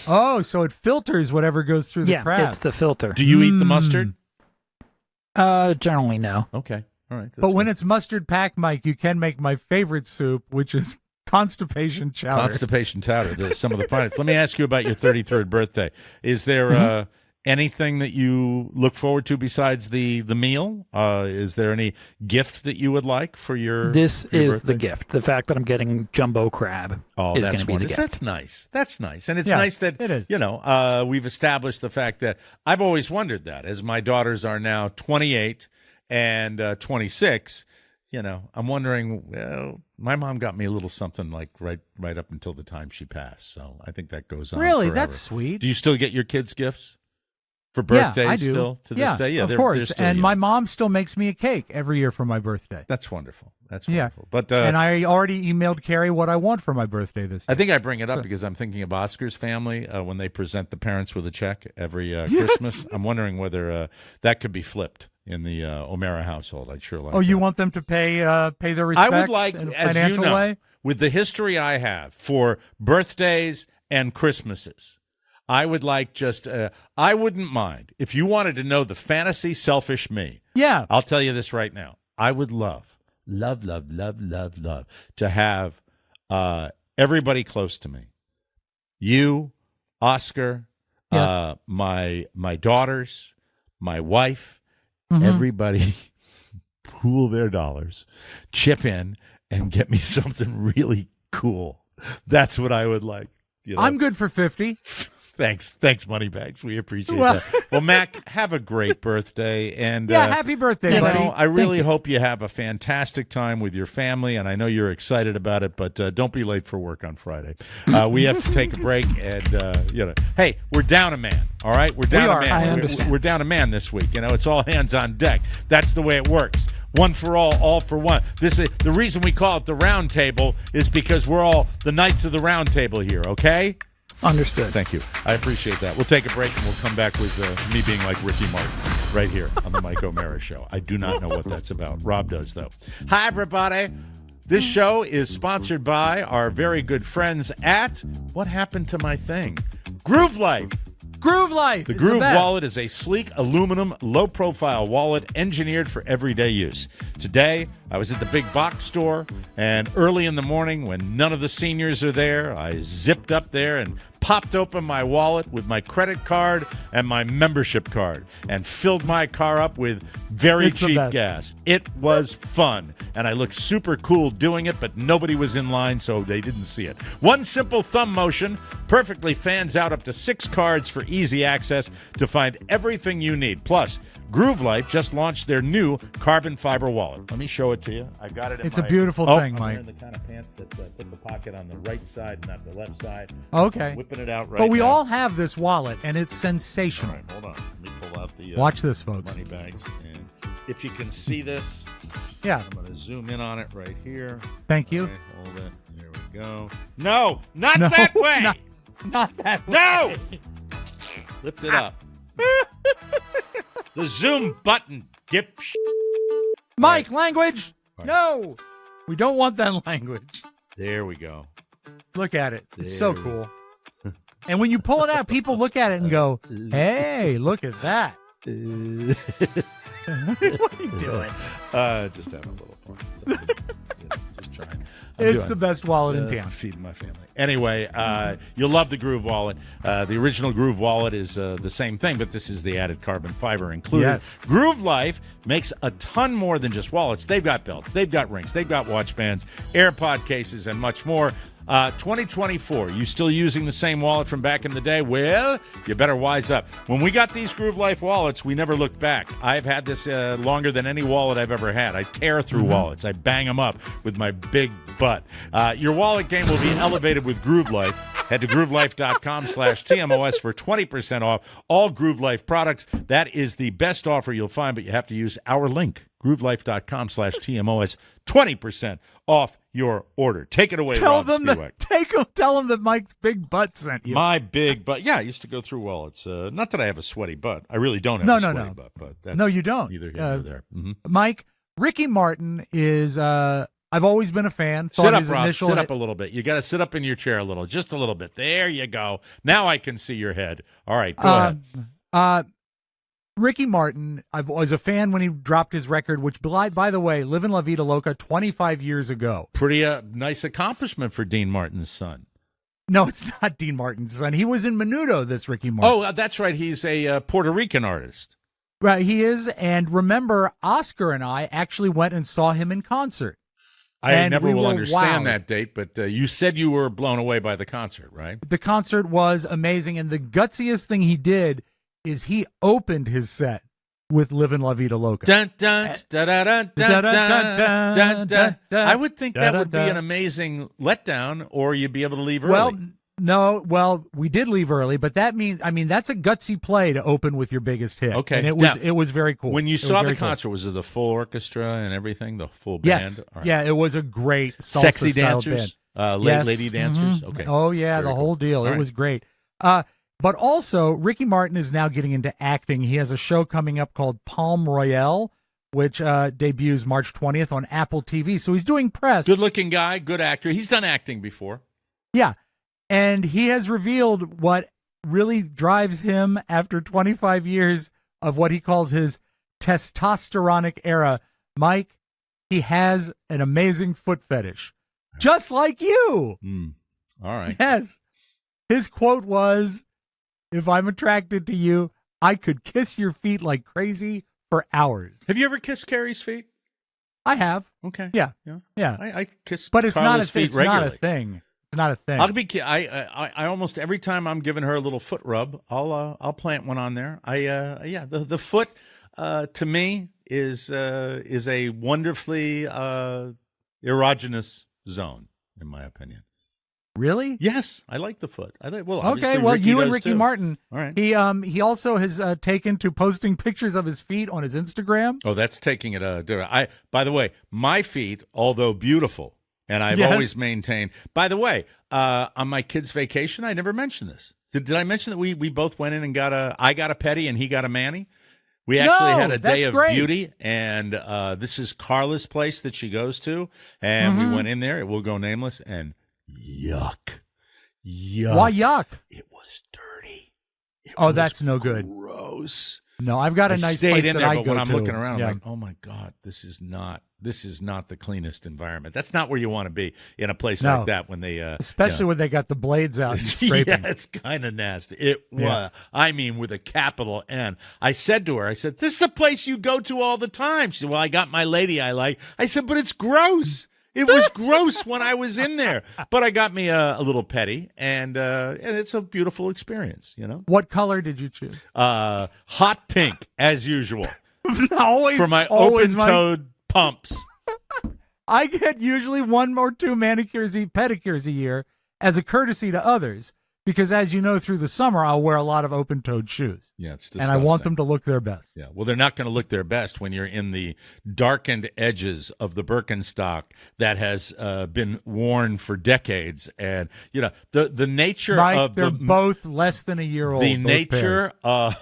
Oh, so it filters whatever goes through the crab. Yeah, it's the filter. Do you eat the mustard? Generally, no. Okay. All right. But when it's mustard packed, Mike, you can make my favorite soup, which is constipation chowder. Constipation chowder, some of the finest. Let me ask you about your 33rd birthday. Is there anything that you look forward to besides the meal? Is there any gift that you would like for your This for your is birthday? the gift. The fact that I'm getting jumbo crab is going to be the gift. That's nice. That's nice. And it's nice that, it is. We've established the fact that I've always wondered that as my daughters are now 28 and 26, I'm wondering, well, my mom got me a little something like right up until the time she passed. So I think that goes on Really? forever. That's sweet. Do you still get your kids gifts for birthdays I do. still to this day? Yeah, of course. And my mom still makes me a cake every year for my birthday. That's wonderful. That's wonderful. But and I already emailed Carrie what I want for my birthday this year. I think I bring it up because I'm thinking of Oscar's family when they present the parents with a check every Christmas. I'm wondering whether that could be flipped in the O'Mara household. I'd sure like. Oh, you want them to pay their respects? I would like, in a as financial you know, way? with the history I have for birthdays and Christmases, I would like I wouldn't mind if you wanted to know the fantasy selfish me. Yeah. I'll tell you this right now. I would love to have everybody close to me. You, Oscar, Yes. my daughters, my wife, everybody pool their dollars, chip in, and get me something really cool. That's what I would like. I'm good for 50. Thanks, Moneybags. We appreciate that. Well, Mac, have a great birthday, and happy birthday, buddy. I really hope you have a fantastic time with your family, and I know you're excited about it. But don't be late for work on Friday. We have to take a break, and hey, we're down a man. All right, we're down a man. I understand. We're down a man this week. It's all hands on deck. That's the way it works. One for all for one. This is the reason we call it the round table is because we're all the knights of the round table here. Okay. Understood. Thank you. I appreciate that. We'll take a break and we'll come back with me being like Ricky Martin right here on the Mike O'Mara Show. I do not know what that's about. Rob does, though. Hi, everybody. This show is sponsored by our very good friends at What Happened to My Thing? Groove Life. Groove Life. The Groove Wallet is a sleek, aluminum, low-profile wallet engineered for everyday use. Today, I was at the big box store, and early in the morning when none of the seniors are there, I zipped up there and popped open my wallet with my credit card and my membership card and filled my car up with very cheap gas. It was fun, and I looked super cool doing it, but nobody was in line, so they didn't see it. One simple thumb motion perfectly fans out up to 6 cards for easy access to find everything you need. Plus, Groove Life just launched their new carbon fiber wallet. Let me show it to you. I got it. It's a beautiful thing, I'm Mike. wearing the kind of pants that put the pocket on the right side, not the left side. Okay. Whipping it out right But we now. all have this wallet, and it's sensational. All right, hold on. Let me pull out the Watch this, folks. money bags. And if you can see this, Yeah. I'm going to zoom in on it right here. Thank you. All right, hold it. There we go. No, not No, that way. Not that way. No. Lift it up. The zoom button, dip. Mike, language. No. We don't want that language. There we go. Look at it. It's so There. cool. And when you pull it out, people look at it and go, hey, look at that. What are you doing? Just having a little fun. Just trying. It's the best wallet in town. Feeding my family. Anyway, you'll love the Groove Wallet. The original Groove Wallet is the same thing, but this is the added carbon fiber included. Yes. Groove Life makes a ton more than just wallets. They've got belts, they've got rings, they've got watch bands, AirPod cases, and much more. 2024, you still using the same wallet from back in the day? Well, you better wise up. When we got these Groove Life wallets, we never looked back. I've had this longer than any wallet I've ever had. I tear through wallets. I bang them up with my big butt. Your wallet game will be elevated with Groove Life. Head to groovelife.com/TMOS for 20% off all Groove Life products. That is the best offer you'll find, but you have to use our link, groovelife.com/TMOS, 20% off your order. Take it away, Tell Rob them Spiewak. tell them that Mike's big butt sent you. My big butt. Yeah, I used to go through wallets. Not that I have a sweaty butt. I really don't have a sweaty butt. But that's No, you don't. Neither here nor there. Mike, Ricky Martin is, I've always been a fan. Sit up, Rob. Sit up a little bit. You got to sit up in your chair a little. Just a little bit. There you go. Now I can see your head. All right, go ahead. Ricky Martin, I was a fan when he dropped his record, which, by the way, Livin' La Vida Loca 25 years ago. Pretty nice accomplishment for Dean Martin's son. No, it's not Dean Martin's son. He was in Menudo, this Ricky Martin. Oh, that's right. He's a Puerto Rican artist. Right, he is. And remember, Oscar and I actually went and saw him in concert. I never will were understand wowed. that date, but you said you were blown away by the concert, right? The concert was amazing, and the gutsiest thing he did is he opened his set with Livin' La Vida Loca. Dun, dun, da, da, dun, dun, dun, dun, dun. I would think that would be an amazing letdown, or you'd be able to leave early. Well, we did leave early, but that means, that's a gutsy play to open with your biggest hit. Okay. And it was very cool. When you saw the concert, was it the full orchestra and everything, the full band? Yes. All right. Yeah, it was a great salsa Sexy style dancers? band. Lady dancers? Mhm. Okay. Oh, yeah, Very the cool. whole deal. All It right. was great. But also, Ricky Martin is now getting into acting. He has a show coming up called Palm Royale, which debuts March 20th on Apple TV. So he's doing press. Good-looking guy, good actor. He's done acting before. Yeah. And he has revealed what really drives him after 25 years of what he calls his testosteronic era. Mike, he has an amazing foot fetish, just like you. All right. Yes. His quote was, "If I'm attracted to you, I could kiss your feet like crazy for hours." Have you ever kissed Carrie's feet? I have. Okay. Yeah. Yeah. I kiss But it's Carla's not feet it's regularly. not a thing. It's not a thing. I almost every time I'm giving her a little foot rub, I'll plant one on there. The foot to me is a wonderfully erogenous zone, in my opinion. Really? Yes, I like the foot. Okay, obviously well, Ricky you and does Ricky too. Martin. All right. He also has taken to posting pictures of his feet on his Instagram. Oh, that's taking it different. By the way, my feet, although beautiful, and I've Yes. always maintained. By the way, on my kid's vacation, I never mentioned this. Did I mention that we both went in and I got a pedi and he got a mani? We actually had a day that's of great. beauty, and this is Carla's place that she goes to, and we went in there. It will go nameless, and yuck. Why yuck? It was dirty. Oh, that's no good. Gross. No, I've got a nice stayed place in that there, I but go when I'm to. looking around, Yeah. I'm like, oh my God, this is not the cleanest environment. That's not where you want to be in a place No. like that when they Especially when they got the blades out and scraping. Yeah, it's kind of nasty. It was. I mean, with a capital N. I said to her, I said, this is a place you go to all the time. She said, well, I got my lady I like. I said, but it's gross. It was gross when I was in there. But I got me a little petty, and it's a beautiful experience, you know? What color did you choose? Hot pink, as usual, always for my always open-toed pumps. I get usually 1 or 2 manicures, pedicures a year as a courtesy to others because, as you know, through the summer, I'll wear a lot of open-toed shoes. Yeah, it's and disgusting. I want them to look their best. Yeah, well, they're not going to look their best when you're in the darkened edges of the Birkenstock that has been worn for decades. And, you know, the nature Mike, of they're both less than a year old. the both nature pairs.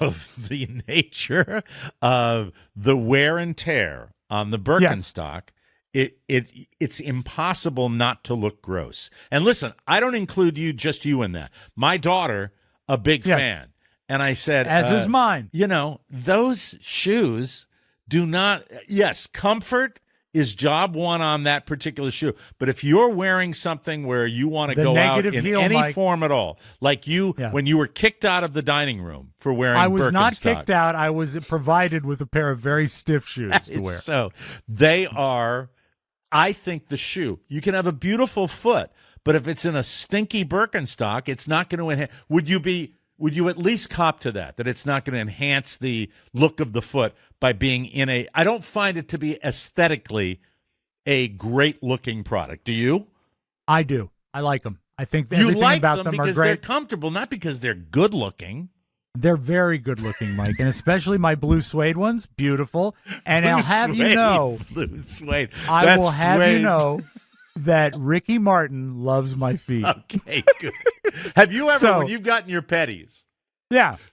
of the wear and tear on the Birkenstock, it's impossible not to look gross. And listen, I don't include just you in that. My daughter, a big fan. And I said, as is mine. You know, those shoes do not, yes, comfort is job one on that particular shoe. But if you're wearing something where you want to go out in heel, any Mike, form at all, like when you were kicked out of the dining room for wearing I was not Birkenstock. kicked out. I was provided with a pair of very stiff shoes to wear. So they are, I think the shoe, you can have a beautiful foot, but if it's in a stinky Birkenstock, it's not going to enhance. Would you at least cop to that it's not going to enhance the look of the foot by being in I don't find it to be aesthetically a great looking product. Do you? I do. I like them. I think you everything like about them them because are great. they're comfortable, not because they're good looking. They're very good looking, Mike, and especially my blue suede ones, beautiful. And Blue I'll have suede, you know, blue suede. I will have you know that Ricky Martin loves my feet. Okay, good. Have you ever, when you've gotten your petties,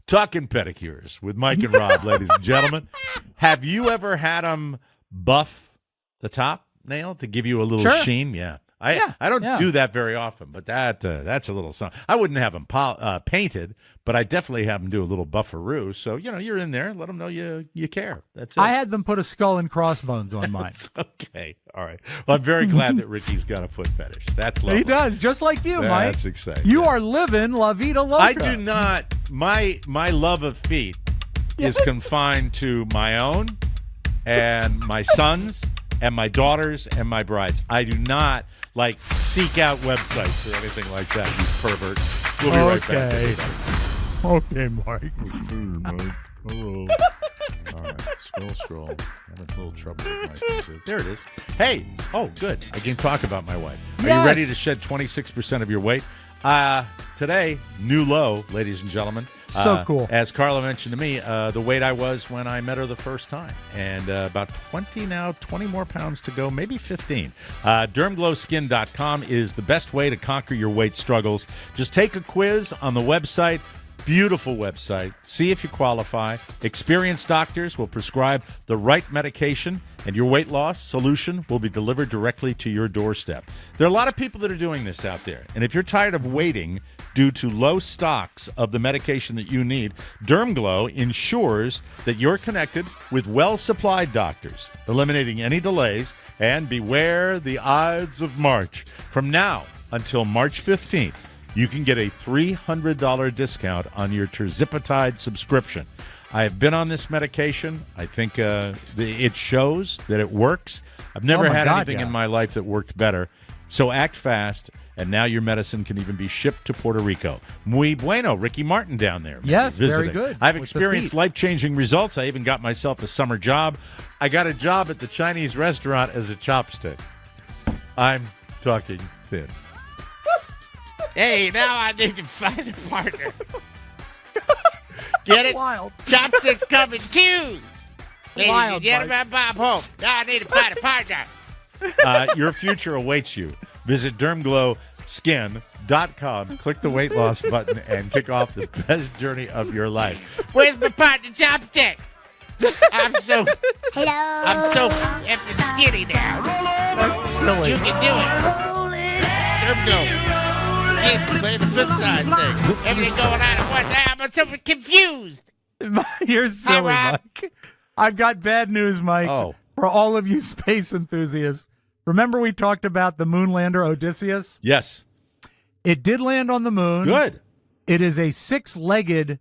talking pedicures with Mike and Rob, ladies and gentlemen, have you ever had them buff the top nail to give you a little sheen? Yeah. I don't do that very often, but that's a little something. I wouldn't have them painted, but I definitely have them do a little bufferoo. So, you know, you're in there. Let them know you care. That's it. I had them put a skull and crossbones on mine. Okay. All right. Well, I'm very glad that Ricky's got a foot fetish. That's lovely. He does, just like you, Mike. That's exciting. You are living La Vida Loca. I do not. My love of feet is confined to my own and my sons and my daughters and my brides. I do not seek out websites or anything like that, you pervert. We'll be right back, everybody. Okay, Mike. Hello. All right, scroll. Having a little trouble with my music. There it is. Hey, good. I can talk about my wife. Are you ready to shed 26% of your weight? Today, new low, ladies and gentlemen. So cool. As Carla mentioned to me, the weight I was when I met her the first time. And about 20 more pounds to go, maybe 15. DermGlowSkin.com is the best way to conquer your weight struggles. Just take a quiz on the website. Beautiful website. See if you qualify. Experienced doctors will prescribe the right medication, and your weight loss solution will be delivered directly to your doorstep. There are a lot of people that are doing this out there, and if you're tired of waiting due to low stocks of the medication that you need, DermGlow ensures that you're connected with well-supplied doctors, eliminating any delays, and beware the Ides of March. From now until March 15th, you can get a $300 discount on your Terzipatide subscription. I have been on this medication. I think it shows that it works. I've never had anything in my life that worked better. So act fast, and now your medicine can even be shipped to Puerto Rico. Muy bueno. Ricky Martin down there. Yes, visiting. very good. I've experienced life-changing results. I even got myself a summer job. I got a job at the Chinese restaurant as a chopstick. I'm talking thin. Hey, now I need to find a partner. Get it? Wild. Chopsticks come in twos. Ladies and gentlemen, Mike. I'm Bob Hope. Now I need to find a partner. Your future awaits you. Visit DermGlowSkin.com. Click the weight loss button and kick off the best journey of your life. Where's my partner, Chopstick? I'm so effing skinny now. That's silly. You can do it. DermGlow. Play the flip side thing. Everything going on at once. I'm so confused. You're silly, Mike. I've got bad news, Mike. Oh. For all of you space enthusiasts. Remember we talked about the moonlander Odysseus? Yes. It did land on the moon. Good. It is a 6-legged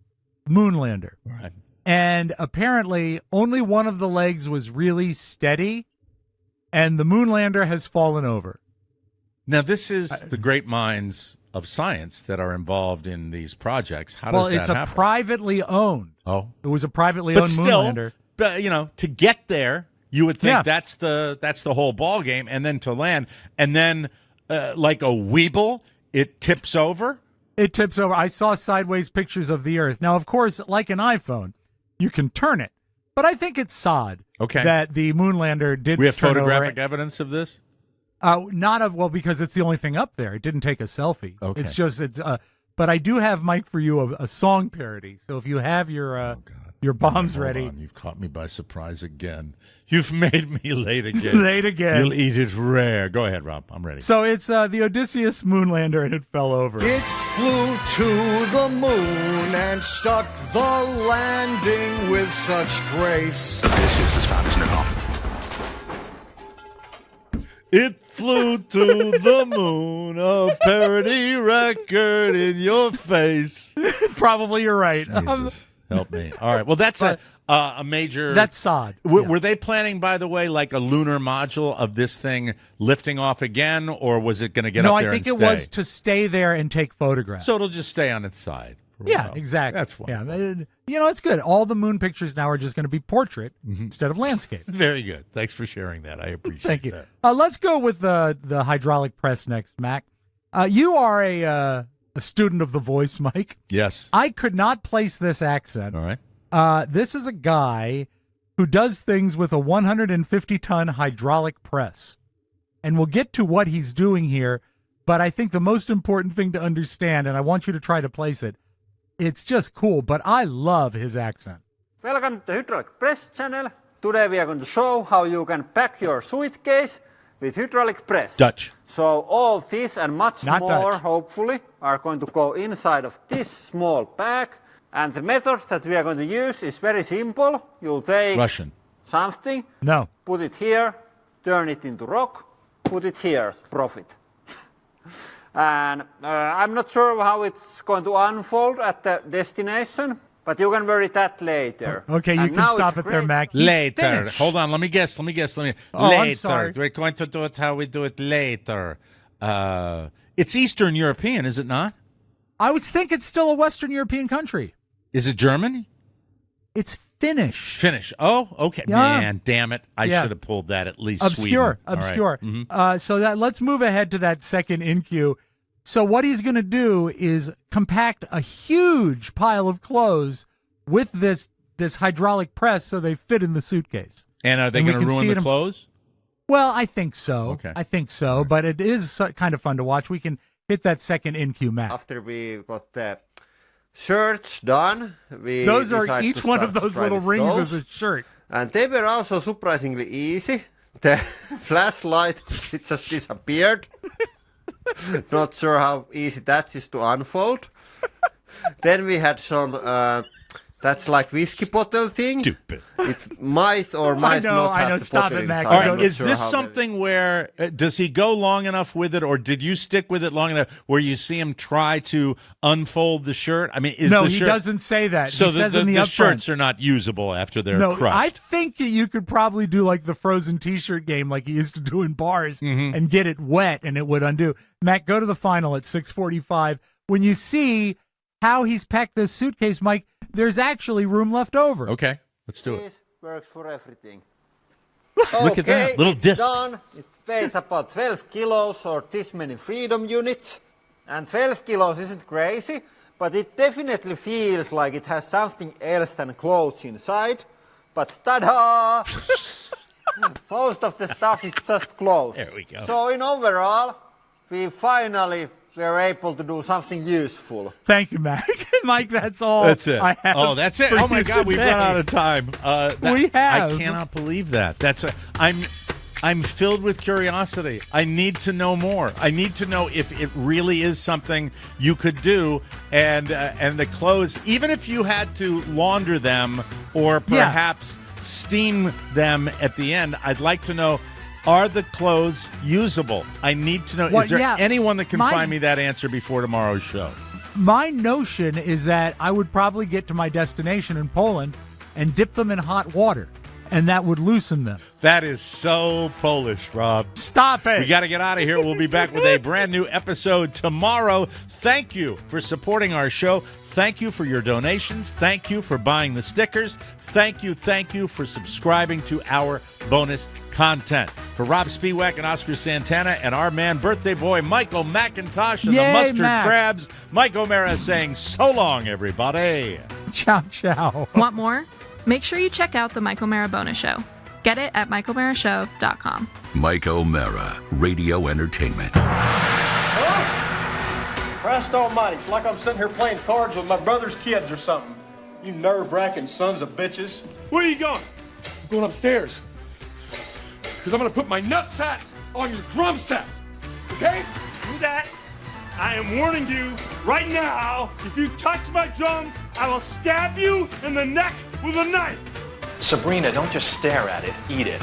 moonlander. Right. And apparently only one of the legs was really steady, and the moonlander has fallen over. Now, this is the great minds of science that are involved in these projects. How does that happen? Well, it's a privately owned. Oh. It was a privately owned moonlander. But to get there, you would think that's the whole ball game, and then to land, and then like a Weeble, it tips over. It tips over. I saw sideways pictures of the Earth. Now, of course, like an iPhone, you can turn it, but I think it's sod. Okay. That the moonlander did. We have turn photographic over. evidence of this. Because it's the only thing up there. It didn't take a selfie. Okay. It's just But I do have, Mike, for you a song parody. So if you have your bombs Hold ready. on. You've caught me by surprise again. You've made me late again. Late again. You'll eat it rare. Go ahead, Rob. I'm ready. So it's the Odysseus moonlander, and it fell over. It flew to the moon and stuck the landing with such grace. Odysseus is found, isn't it, Mom? It flew to the moon, a parody record in your face. Probably you're right. Jesus, help me. All right. Well, that's a major. That's sod. Were they planning, by the way, like a lunar module of this thing lifting off again, or was it going to get up there and stay? No, I think it was to stay there and take photographs. So it'll just stay on its side. Yeah, exactly. That's fine. Yeah, it's good. All the moon pictures now are just going to be portrait instead of landscape. Very good. Thanks for sharing that. I appreciate Thank you. that. Let's go with the hydraulic press next, Mac. You are a student of the voice, Mike. Yes. I could not place this accent. All right. This is a guy who does things with a 150-ton hydraulic press. And we'll get to what he's doing here, but I think the most important thing to understand, and I want you to try to place it, it's just cool, but I love his accent. Welcome to the Hydraulic Press channel. Today we are going to show how you can pack your suitcase with hydraulic press. Dutch. So all this and much Not more, Dutch. hopefully, are going to go inside of this small bag. And the method that we are going to use is very simple. You'll take Russian. something, No. put it here, turn it into rock, put it here, profit. And I'm not sure how it's going to unfold at the destination, but you can worry that later. Okay, you And can now stop it's it there, great. Mac. He's Later. finished. Hold on. Let me guess. Oh, Later. I'm sorry. We're going to do it how we do it later. It's Eastern European, is it not? I would think it's still a Western European country. Is it German? It's Finnish. Finnish. Oh, okay. Yeah. Man, damn it. I Yeah. should have pulled that at least. Obscure. Sweden. All right. Obscure. Mhm. So let's move ahead to that second in queue. So what he's going to do is compact a huge pile of clothes with this hydraulic press so they fit in the suitcase. And are they And we going to can ruin see the it- clothes? Well, I think so. Okay. I think so. But it is kind of fun to watch. We can hit that second in queue, Matt. After we got the shirts done, we Those are decided each to one start of to those try little with rings those. as a shirt. And they were also surprisingly easy. The flashlight, it just disappeared. Not sure how easy that is to unfold. Then we had some, that's like whiskey bottle thing. Stupid. It might or might not I have know. the Stop bottle it, Mac. inside. All I'm right, not is sure this how something where does he go long enough with it, or did you stick with it long enough where you see him try to unfold the shirt? I mean, is No, the he shirt, doesn't say that. so he says the in the upfront. shirts are not usable after they're No, crushed? I think that you could probably do like the frozen T-shirt game, like he used to do in bars, and get it wet, and it would undo. Matt, go to the final at 6:45. When you see how he's packed this suitcase, Mike, there's actually room left over. Okay, let's do it. This works for everything. Look at that, little it's discs. Done. It weighs about 12 kilos or this many freedom units. And 12 kilos isn't crazy, but it definitely feels like it has something else than clothes inside. But ta-da! Most of the stuff is just clothes. There we go. So in overall, we finally were able to do something useful. Thank you, Mac. Mike, that's all. That's it. I have Oh, that's it. for Oh my you God, we've today. run out of time. We have. I cannot believe that. I'm filled with curiosity. I need to know more. I need to know if it really is something you could do. And the clothes, even if you had to launder them or perhaps steam them at the end, I'd like to know, are the clothes usable? I need to know. Is there anyone that can find me that answer before tomorrow's show? My notion is that I would probably get to my destination in Poland and dip them in hot water, and that would loosen them. That is so Polish, Rob. Stop it. We got to get out of here. We'll be back with a brand new episode tomorrow. Thank you for supporting our show. Thank you for your donations. Thank you for buying the stickers. Thank you for subscribing to our bonus content. For Rob Spiewak and Oscar Santana and our man, birthday boy, Michael McIntosh and the Mustard Crabs, Mike O'Mara saying so long, everybody. Ciao, ciao. Want more? Make sure you check out the Mike O'Mara bonus show. Get it at MikeO'MaraShow.com. Mike O'Mara, Radio Entertainment. Christ almighty, it's like I'm sitting here playing cards with my brother's kids or something. You nerve-wracking sons of bitches. Where are you going? I'm going upstairs. Because I'm going to put my nutsack on your drum set. Okay? Do that. I am warning you right now, if you touch my drums, I will stab you in the neck with a knife. Sabrina, don't just stare at it, eat it.